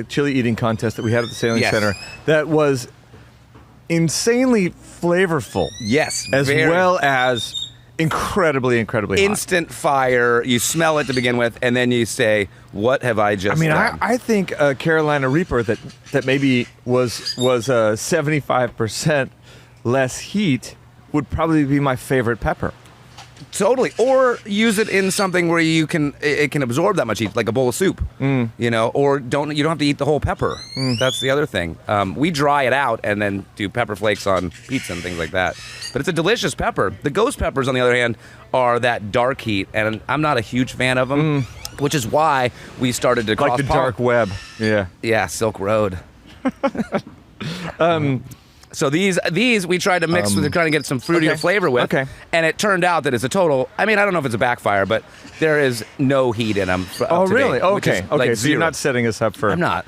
chili eating contest that we had at the Sailing Center? That was insanely flavorful. Yes, as well as incredibly hot. Instant fire. You smell it to begin with, and then you say, "What have I just done?" I think a Carolina Reaper that maybe was 75% less heat would probably be my favorite pepper. Totally. Or use it in something where it can absorb that much heat, like a bowl of soup. Or you don't have to eat the whole pepper. That's the other thing. We dry it out and then do pepper flakes on pizza and things like that. But it's a delicious pepper. The ghost peppers, on the other hand, are that dark heat, and I'm not a huge fan of them, which is why we started to like the dark web. Yeah, Silk Road. So these we tried to mix with, trying to get some fruitier flavor with, and it turned out that it's a total. I mean, I don't know if it's a backfire, but there is no heat in them. Oh, really? Okay. Like so you're not setting us up for. I'm not.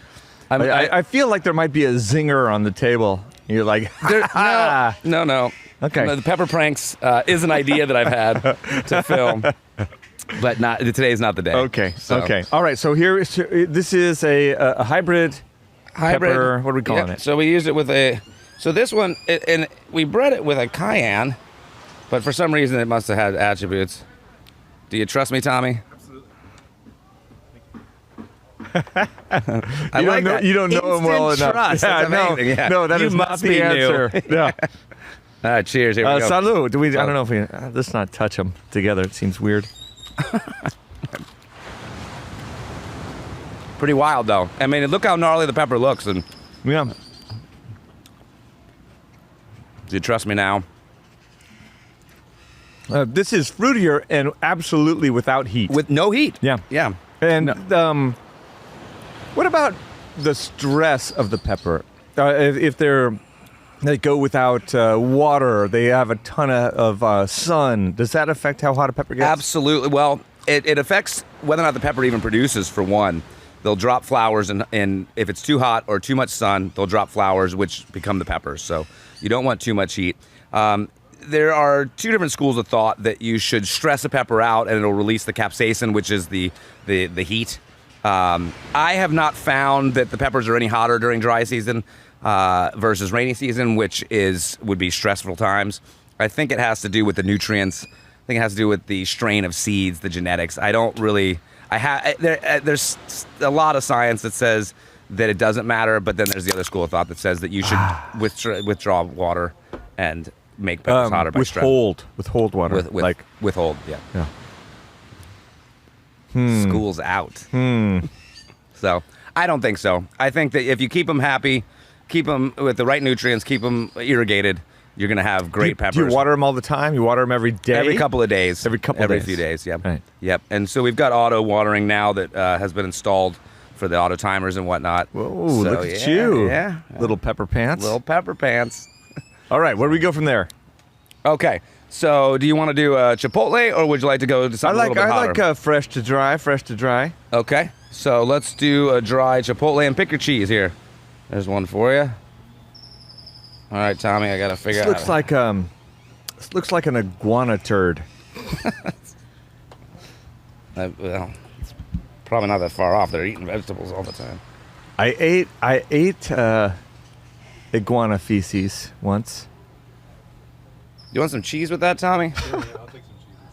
I feel like there might be a zinger on the table. You're like, no. Okay. No, the pepper pranks is an idea that I've had to film, but today's not the day. Okay. So. Okay. All right. So this is a hybrid pepper. What are we calling it? So we used it with a. So this one, and we bred it with a cayenne, but for some reason it must have had attributes. Do you trust me, Tommy? Absolutely. That. You don't know him well enough. Trust. That's amazing. No, that is not the answer. Yeah. Cheers. Here we go. Salud. I don't know if we. Let's not touch them together. It seems weird. Pretty wild, though. I mean, look how gnarly the pepper looks, and yeah. Do you trust me now? This is fruitier and absolutely without heat. With no heat. Yeah. Yeah. And what about the stress of the pepper? If they go without water, they have a ton of sun. Does that affect how hot a pepper gets? Absolutely. Well, it affects whether or not the pepper even produces, for one. They'll drop flowers, and if it's too hot or too much sun, they'll drop flowers, which become the peppers. So you don't want too much heat. There are two different schools of thought that you should stress a pepper out, and it'll release the capsaicin, which is the heat. I have not found that the peppers are any hotter during dry season versus rainy season, which would be stressful times. I think it has to do with the nutrients. I think it has to do with the strain of seeds, the genetics. I don't really. There's a lot of science that says that it doesn't matter, but then there's the other school of thought that says that you should withdraw water and make peppers hotter by stress. Withhold water. Withhold, yeah. School's out. So I don't think so. I think that if you keep them happy, keep them with the right nutrients, keep them irrigated, you're going to have great peppers. Do you water them all the time? You water them every day? Every couple of days. Every few days, yeah. Right. Yep. And so we've got auto watering now that has been installed for the auto timers and whatnot. Whoa, look at you. Yeah. Little pepper pants. Little pepper pants. All right, where do we go from there? Okay. So do you want to do a chipotle, or would you like to go to something a little bit hotter? I like fresh to dry. Okay. So let's do a dry chipotle, and pick your cheese here. There's one for you. All right, Tommy, I got to figure out. This looks like an iguana turd. Well, it's probably not that far off. They're eating vegetables all the time. I ate iguana feces once. You want some cheese with that, Tommy? Yeah, I'll take some cheese.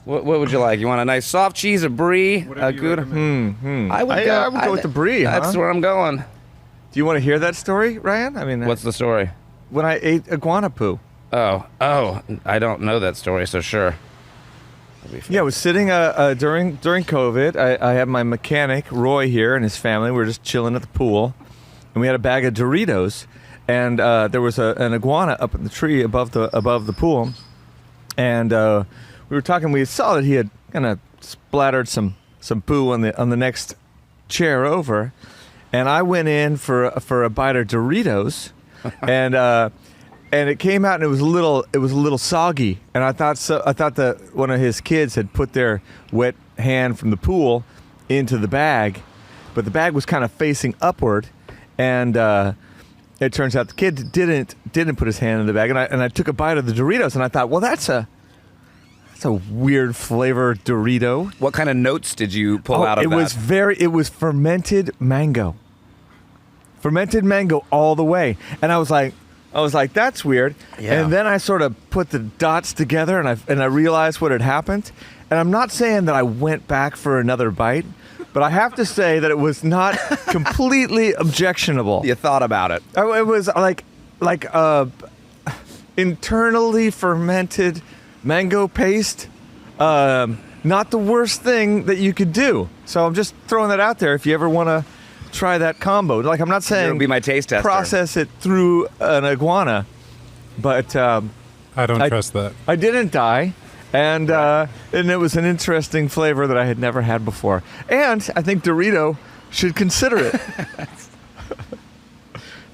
What would you like? You want a nice soft cheese, a brie, Whatever a you good? recommend. I would go with the brie. That's where I'm going. Do you want to hear that story, Ryan? I mean, What's the story? When I ate iguana poo. Oh, I don't know that story, so sure. Yeah, I was sitting during COVID. I had my mechanic, Roy, here and his family. We were just chilling at the pool, and we had a bag of Doritos, and there was an iguana up in the tree above the pool, and we were talking. We saw that he had kind of splattered some poo on the next chair over, and I went in for a bite of Doritos, and it came out and it was a little soggy, and I thought that one of his kids had put their wet hand from the pool into the bag, but the bag was kind of facing upward, and it turns out the kid didn't put his hand in the bag, and I took a bite of the Doritos, and I thought, well, that's a weird flavor Dorito. What kind of notes did you pull out of that? It was fermented mango all the way, and I was like, that's weird. Yeah. And then I sort of put the dots together, and I realized what had happened. And I'm not saying that I went back for another bite, but I have to say that it was not completely objectionable. You thought about it. It was like internally fermented mango paste. Not the worst thing that you could do. So I'm just throwing that out there if you ever want to try that combo. Like, I'm not saying It'll be my taste tester. Process it through an iguana, but I don't trust that. I didn't die, and it was an interesting flavor that I had never had before. And I think Dorito should consider it.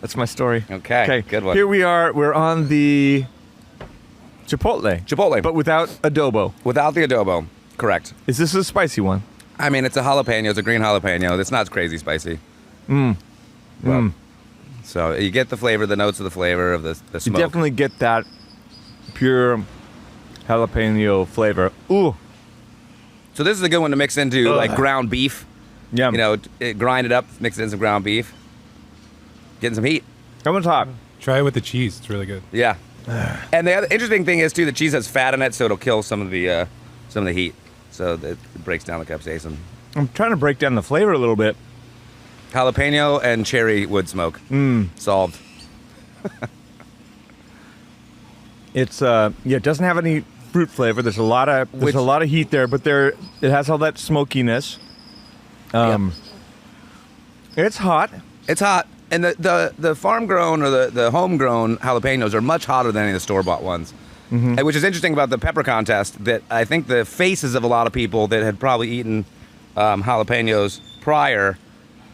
That's my story. Okay, good one. Here we are. We're on the Chipotle, but without adobo. Without the adobo, correct. Is this a spicy one? I mean, it's a jalapeno. It's a green jalapeno. It's not crazy spicy. So you get the flavor, the notes of the flavor of the smoke. You definitely get that pure jalapeno flavor. Ooh. So this is a good one to mix into like ground beef. Yeah. You know, grind it up, mix it in some ground beef. Getting some heat. Come on top. Try it with the cheese. It's really good. Yeah. And the other interesting thing is too, the cheese has fat in it, so it'll kill some of the heat. So that it breaks down the capsaicin. I'm trying to break down the flavor a little bit. Jalapeno and cherry wood smoke. Solved. It's it doesn't have any fruit flavor. There's a lot of heat there, but it has all that smokiness. It's hot. It's hot. And the farm grown or the homegrown jalapenos are much hotter than any of the store bought ones. And which is interesting about the pepper contest, that I think the faces of a lot of people that had probably eaten jalapenos prior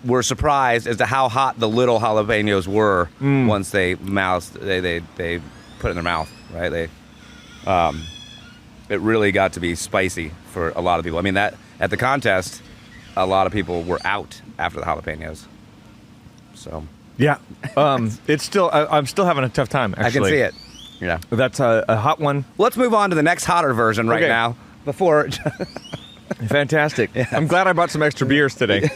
were surprised as to how hot the little jalapenos were once they put it in their mouth, right? It really got to be spicy for a lot of people. I mean, that at the contest, a lot of people were out after the jalapenos. So yeah, it's still. I'm still having a tough time. Actually, I can see it. Yeah, that's a hot one. Let's move on to the next hotter version right now. Before, fantastic. Yes. I'm glad I bought some extra beers today.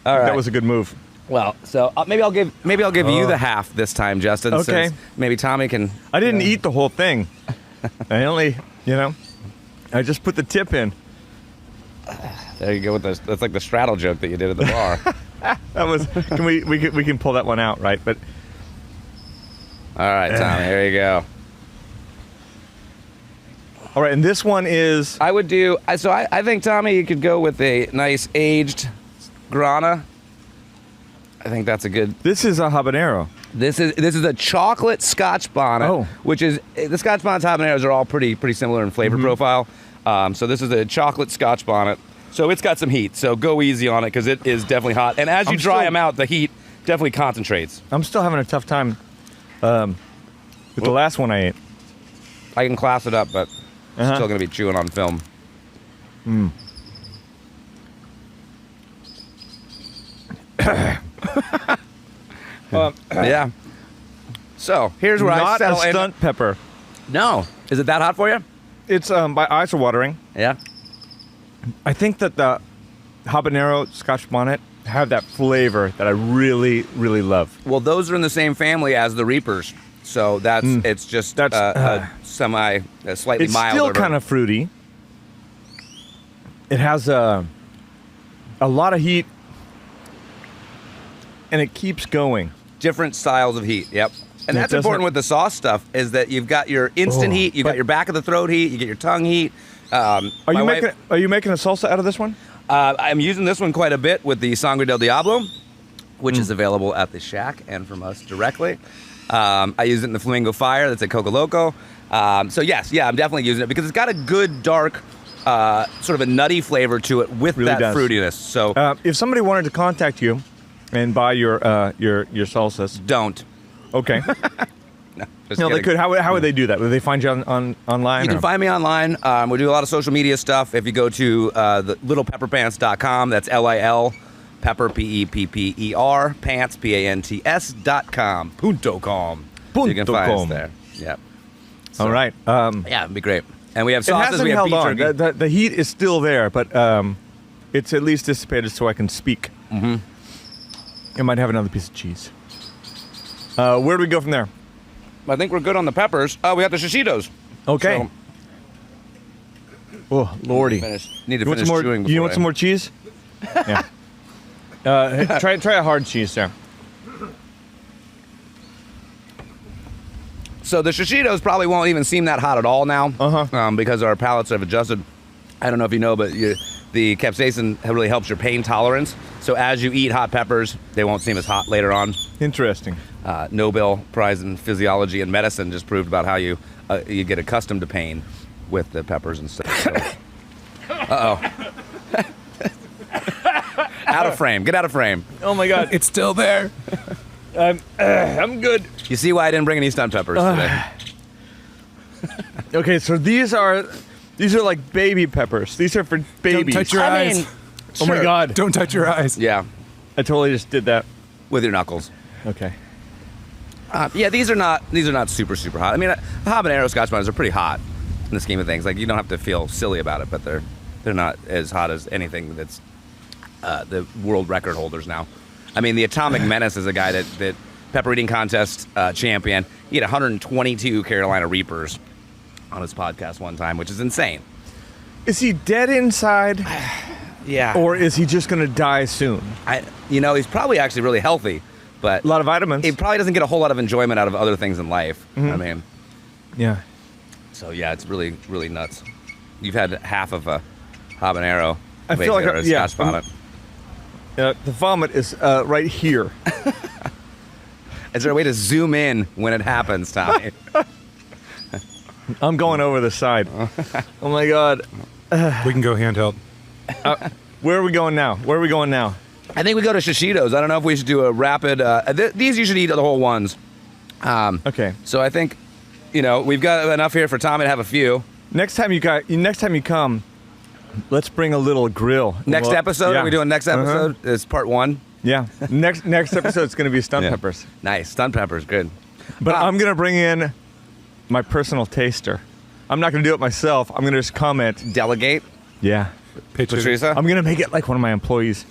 All right, that was a good move. Well, so maybe I'll give you the half this time, Justin. Okay. Since maybe Tommy can. I didn't eat the whole thing. I only, I just put the tip in. There you go with this. That's like the straddle joke that you did at the bar. That was. Can we can pull that one out, right? But. All right, Tommy, here you go. All right, and this one is... I would do... So I think, Tommy, you could go with a nice aged Grana. I think that's a good... This is a habanero. This is a chocolate Scotch bonnet, which is... The Scotch bonnets habaneros are all pretty similar in flavor profile. So this is a chocolate Scotch bonnet. So it's got some heat, so go easy on it because it is definitely hot. And as you dry them out, the heat definitely concentrates. I'm still having a tough time with the last one I ate. I can class it up, but still going to be chewing on film. Yeah. So here's where I settle in. Not a stunt pepper. No. Is it that hot for you? It's my eyes are watering. Yeah. I think that the habanero Scotch bonnet have that flavor that I really, really love. Well, those are in the same family as the Reapers, so it's just slightly milder. It's still kind of fruity. It has a lot of heat, and it keeps going. Different styles of heat. Yep. And that's important with the sauce stuff, is that you've got your instant heat, you got your back of the throat heat, you get your tongue heat. Are you making a salsa out of this one? I'm using this one quite a bit with the Sangre del Diablo, which is available at the Shack and from us directly. I use it in the Flamingo Fire that's at Coco Loco. So yes, I'm definitely using it because it's got a good dark sort of a nutty flavor to it with Really that does. fruitiness. So If somebody wanted to contact you and buy your salsas, don't. okay. Just No, they kidding. could. How would they do that? Would they find you on online? You can or- find me online. We do a lot of social media stuff. If you go to the lilpepperpants.com, that's Lil Pepper Pepper Pants Pants.com. Punto com. So you can find us com. there. Yeah. All right. Yeah, it'd be great. And we have It sauces. hasn't We have held beef on. jerky. The heat is still there, but it's at least dissipated so I can speak. Mm-hmm. I might have another piece of cheese. Where do we go from there? I think we're good on the peppers. We have the shishitos. Okay. Oh, lordy. Need to You want finish some more? chewing You before want some more cheese? Yeah. Try a hard cheese there. So the shishitos probably won't even seem that hot at all now, because our palates have adjusted. I don't know if you know, but the capsaicin really helps your pain tolerance. So as you eat hot peppers, they won't seem as hot later on. Interesting. Nobel Prize in Physiology and Medicine just proved about how you get accustomed to pain with the peppers and stuff. So. Uh-oh. Out of frame. Get out of frame. Oh my God. It's still there. I'm good. You see why I didn't bring any stunt peppers today? Okay, so these are like baby peppers. These are for babies. Don't touch your eyes. Oh my sure. God. Don't touch your eyes. Yeah, I totally just did that. with your knuckles. Okay. Yeah, these are not super hot. I mean, habanero Scotch bonnets are pretty hot in the scheme of things. Like, you don't have to feel silly about it, but they're not as hot as anything that's the world record holders now. I mean, the Atomic Menace is a guy that pepper eating contest champion. He had 122 Carolina Reapers on his podcast one time, which is insane. Is he dead inside, Yeah. or is he just going to die soon? He's probably actually really healthy, but A lot of vitamins. he probably doesn't get a whole lot of enjoyment out of other things in life. Mm-hmm. I mean, Yeah. so yeah, it's really, really nuts. You've had half of a habanero. I feel like or a yeah, Scotch bonnet. The vomit is right here. Is there a way to zoom in when it happens, Tommy? I'm going over the side. Oh my God. We can go handheld. Where are we going now? I think we go to Shishitos. I don't know if we should do a rapid. These you should eat the whole ones. Okay. So I think, we've got enough here for Tommy to have a few. Next time you come, let's bring a little grill. Next episode? Yeah. Are we doing next episode? It's part 1. Yeah. Next episode's going to be stunt Yeah. peppers. Nice. Stunt peppers. Good. But I'm going to bring in my personal taster. I'm not going to do it myself. I'm going to just comment. Delegate. Yeah. Pitch it. Patricia. I'm going to make it like one of my employees.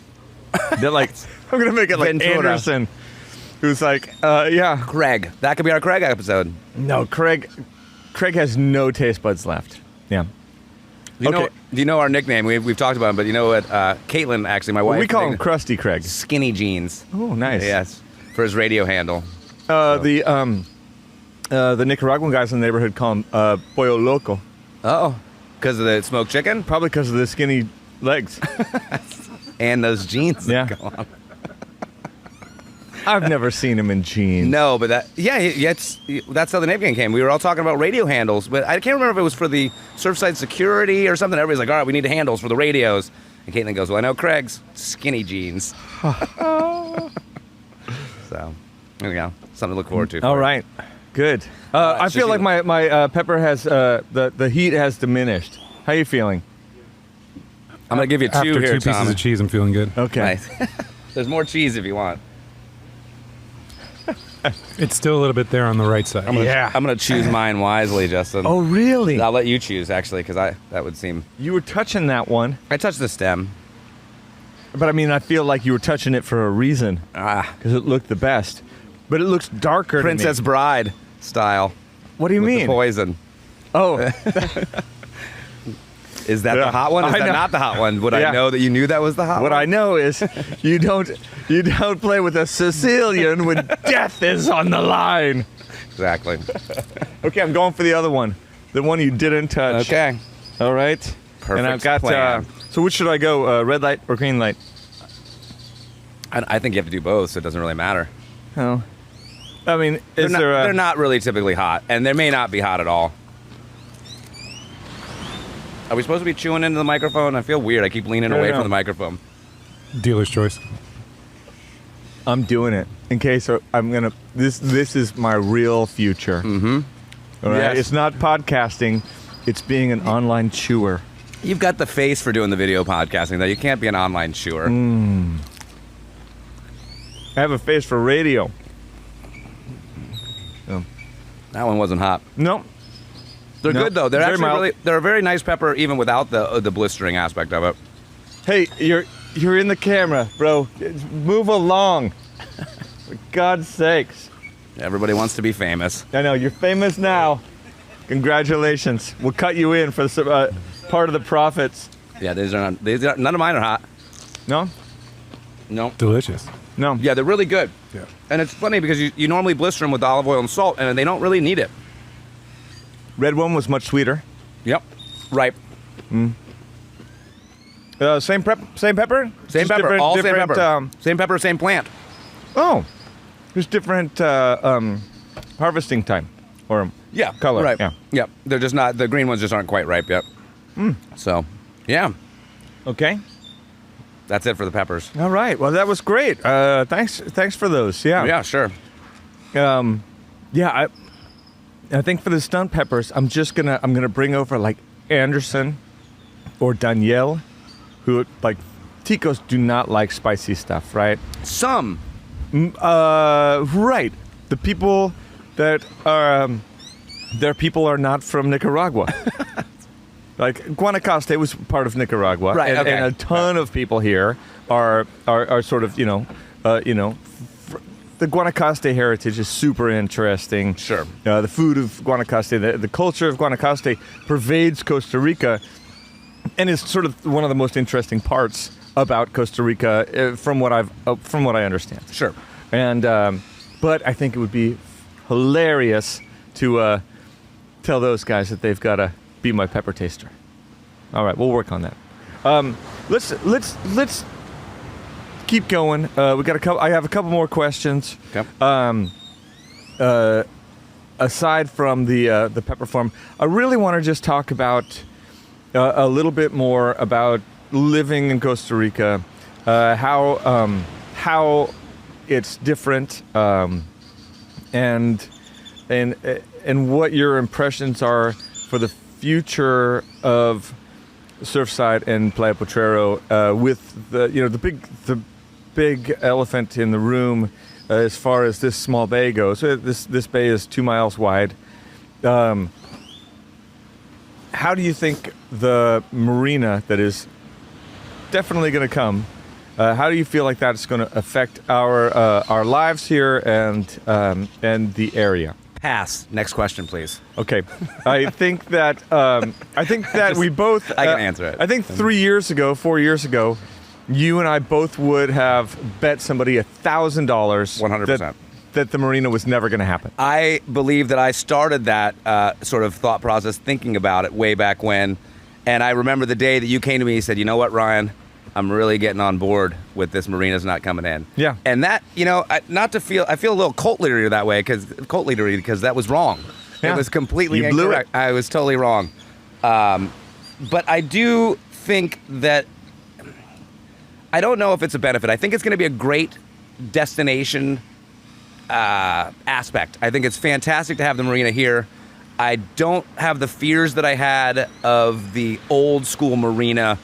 They're like, I'm going to make it like Ventura. Anderson, who's like, yeah. Craig. That could be our Craig episode. No, Craig has no taste buds left. Yeah. Do you know our nickname? We've talked about him, but you know what? Caitlin, actually, my wife. We call him nicknamed- Krusty Craig. Skinny Jeans. Oh, nice. Yes. For his radio handle. The Nicaraguan guys in the neighborhood call him Pollo Loco. Oh. Because of the smoked chicken? Probably because of the skinny legs. And those jeans. that Yeah. go on. I've never seen him in jeans. No, but that's how the name came. We were all talking about radio handles, but I can't remember if it was for the Surfside security or something. Everybody's like, all right, we need handles for the radios. And Caitlin goes, well, I know Craig's skinny jeans. So, there we go. Something to look forward to. All right. Good. I feel like my pepper has, the heat has diminished. How you feeling? I'm going to give you two After here, two pieces Tom. of cheese, I'm feeling good. Okay. Nice. There's more cheese if you want. It's still a little bit there on the right side. I'm going to choose mine wisely, Justin. Oh, really? I'll let you choose, actually, because that would seem... You were touching that one. I touched the stem. But I mean, I feel like you were touching it for a reason. Because it looked the best. But it looks darker Princess to me. Bride style. What do you With mean? the poison. Oh. Is that Yeah. the hot one? Is I that know. not the hot one? Would Yeah. I know that you knew that was the hot What one? I know is you don't play with a Sicilian when death is on the line. Exactly. Okay, I'm going for the other one. The one you didn't touch. Okay. All right. Perfect And I've got plan. so which should I go? Red light or green light? I think you have to do both, so it doesn't really matter. Oh. I mean, is there they're not really typically hot, and they may not be hot at all. Are we supposed to be chewing into the microphone? I feel weird. I keep leaning away from the microphone. Dealer's choice. I'm doing it in case I'm gonna. This is my real future. Mm-hmm. All right. Yes. It's not podcasting. It's being an online chewer. You've got the face for doing the video podcasting, though. You can't be an online chewer. I have a face for radio. That one wasn't hot. No. They're good, though. They're Very actually mild. they're a very nice pepper, even without the blistering aspect of it. Hey, you're in the camera, bro. Move along. For God's sakes. Everybody wants to be famous. I know, you're famous now. Congratulations. We'll cut you in for part of the profits. Yeah, none of mine are hot. No? No. Delicious. No. Yeah, they're really good. Yeah. And it's funny because you normally blister them with olive oil and salt, and they don't really need it. Red one was much sweeter. Yep. Ripe. Same pepper? Same Just pepper. different- All same different, pepper. Same pepper, same plant. Oh. There's different harvesting time. Or Yeah. color. Right. Yeah. Yep. They're just not, the green ones just aren't quite ripe yet. So, yeah. Okay. That's it for the peppers. All right. Well, that was great. Thanks for those. Yeah. Yeah, sure. Yeah, I think for the stunt peppers, I'm gonna bring over like Anderson or Danielle, who like Ticos do not like spicy stuff, right? Some. Right. The people that are their people are not from Nicaragua. Like Guanacaste was part of Nicaragua, Right, and, okay. and a ton of people here are sort of the Guanacaste heritage is super interesting. Sure. The food of Guanacaste, the culture of Guanacaste pervades Costa Rica, and is sort of one of the most interesting parts about Costa Rica, from what I understand. Sure. And but I think it would be hilarious to tell those guys that they've got to be my pepper taster. All right, we'll work on that. Let's keep going. We got a couple. I have a couple more questions. Okay. Aside from the pepper farm, I really want to just talk about a little bit more about living in Costa Rica, how it's different, and what your impressions are for the future of Surfside and Playa Potrero, with the big elephant in the room, as far as this small bay goes. This bay is 2 miles wide. How do you think the marina that is definitely going to come, how do you feel like that's going to affect our lives here and the area? Pass. Next question, please. Okay, I think that we both. I can answer it. I think 4 years ago, you and I both would have bet somebody $1,000. 100%. That the marina was never going to happen. I believe that I started that sort of thought process thinking about it way back when. And I remember the day that you came to me and said, you know what, Ryan, I'm really getting on board with this marina's not coming in. Yeah. And that, I feel a little cult leadery that way because that was wrong. Yeah. It was completely You blew incorrect. it. I was totally wrong. But I do think that, I don't know if it's a benefit. I think it's going to be a great destination aspect. I think it's fantastic to have the marina here. I don't have the fears that I had of the old school marina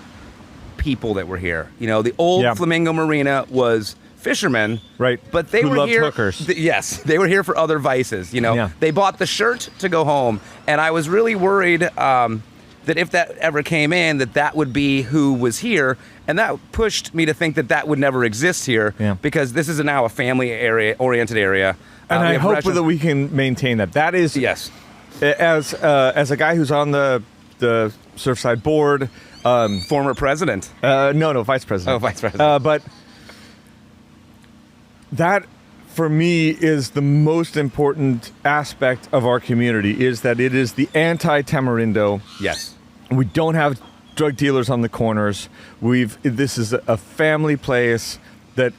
people that were here. The old Flamingo Marina was fishermen, Right. But they Who were loved here. hookers. Yes, they were here for other vices. Yeah. They bought the shirt to go home, and I was really worried that if that ever came in, that would be who was here, and that pushed me to think that would never exist here. Yeah. Because this is now a family-oriented area. And We I have hope restaurants- that we can maintain that. That is, Yes. as a guy who's on the Surfside board. Former president. No, vice president. Oh, vice president. But that, for me, is the most important aspect of our community, is that it is the anti-tamarindo. Yes. We don't have drug dealers on the corners. This is a family place that,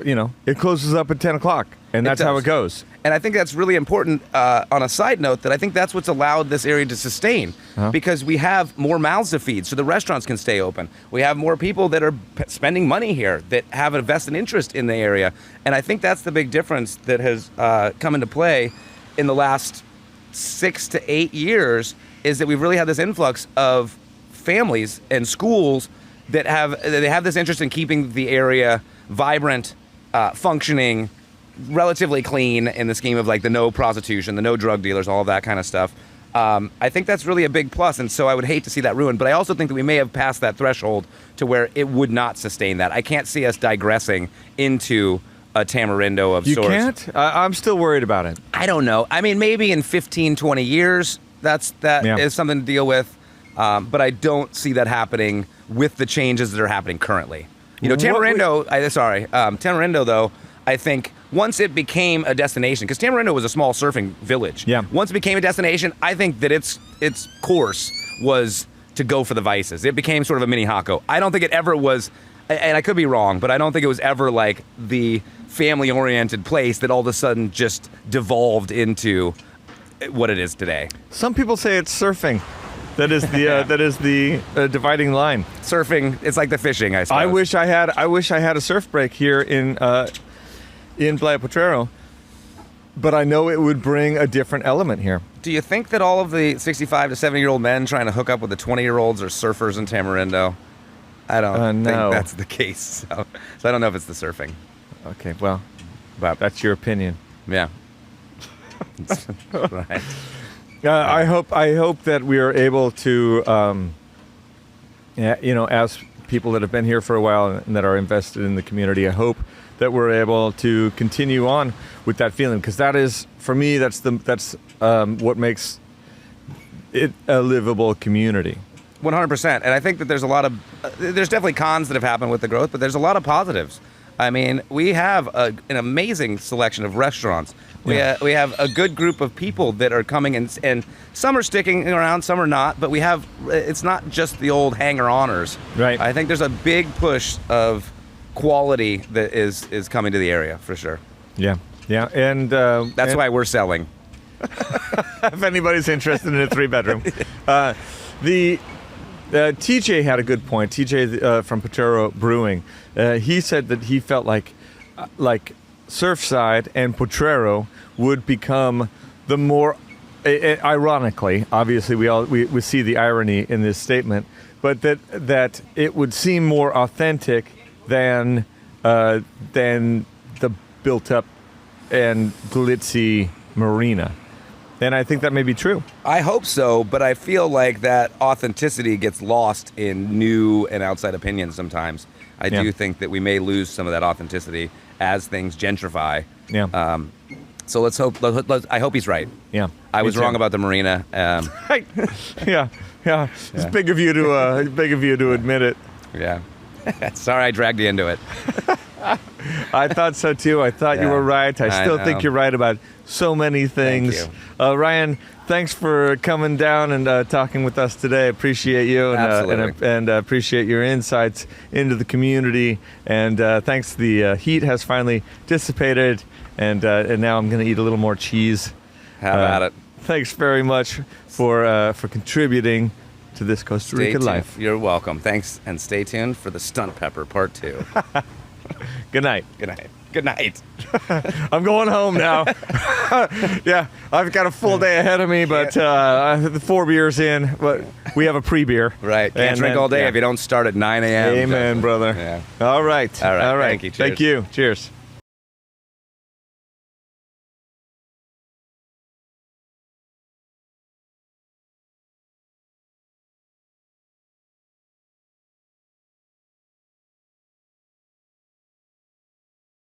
it closes up at 10 o'clock. And that's how does. it goes. And I think that's really important on a side note, that I think that's what's allowed this area to sustain, because we have more mouths to feed so the restaurants can stay open. We have more people that are spending money here that have a vested interest in the area. And I think that's the big difference that has come into play in the last 6 to 8 years, is that we've really had this influx of families and schools that have this interest in keeping the area vibrant, functioning, relatively clean in the scheme of like the no prostitution, the no drug dealers, all of that kind of stuff. I think that's really a big plus, and so I would hate to see that ruined. But I also think that we may have passed that threshold to where it would not sustain that. I can't see us digressing into a Tamarindo of sorts. You can't? I'm still worried about it. I don't know. I mean, maybe in 15, 20 years, that is something to deal with. But I don't see that happening with the changes that are happening currently. You know, Tamarindo, Tamarindo, though, I think once it became a destination, because Tamarindo was a small surfing village. Yeah. Once it became a destination, I think that its course was to go for the vices. It became sort of a mini Hako. I don't think it ever was, and I could be wrong, but I don't think it was ever like the family-oriented place that all of a sudden just devolved into what it is today. Some people say it's surfing. That is the dividing line. Surfing, it's like the fishing, I suppose. I wish I had a surf break here in Playa Potrero, but I know it would bring a different element here. Do you think that all of the 65 to 70-year-old men trying to hook up with the 20-year-olds are surfers in Tamarindo? I don't think that's the case. So I don't know if it's the surfing. Okay, well, that's your opinion. Yeah. Right. I hope that we are able to, as people that have been here for a while and that are invested in the community, I hope that we're able to continue on with that feeling, because that is, for me, that's what makes it a livable community. 100%. And I think that there's definitely cons that have happened with the growth, but there's a lot of positives. I mean, we have an amazing selection of restaurants. We have a good group of people that are coming, and some are sticking around, some are not, but it's not just the old hanger-oners. Right. I think there's a big push of quality that is coming to the area, for sure. Yeah, and that's why we're selling. If anybody's interested in a 3-bedroom. TJ had a good point. TJ from Potrero Brewing. He said that he felt like Surfside and Potrero would become the more, ironically, obviously we see the irony in this statement, but that it would seem more authentic than the built up and glitzy marina. And I think that may be true. I hope so, but I feel like that authenticity gets lost in new and outside opinions sometimes. I do think that we may lose some of that authenticity as things gentrify. Yeah. So let's hope. I hope he's right. Yeah. I was wrong about the marina. Yeah. It's big of you to admit it. Yeah. Sorry, I dragged you into it. I thought so too. I thought you were right. I still think you're right about so many things. Thank you. Ryan, thanks for coming down and talking with us today. Appreciate you and appreciate your insights into the community. And thanks. The heat has finally dissipated, and now I'm going to eat a little more cheese. Have at it. Thanks very much for contributing to This Costa Rican Life. You're welcome. Thanks, and stay tuned for the Stunt Pepper Part 2. Good night. Good night. Good night. I'm going home now. Yeah, I've got a full day ahead of me, but 4 beers in, but we have a pre-beer. Right. Can't drink all day if you don't start at 9 a.m. Amen, brother. Yeah. All right. Thank you. Cheers. Thank you. Cheers.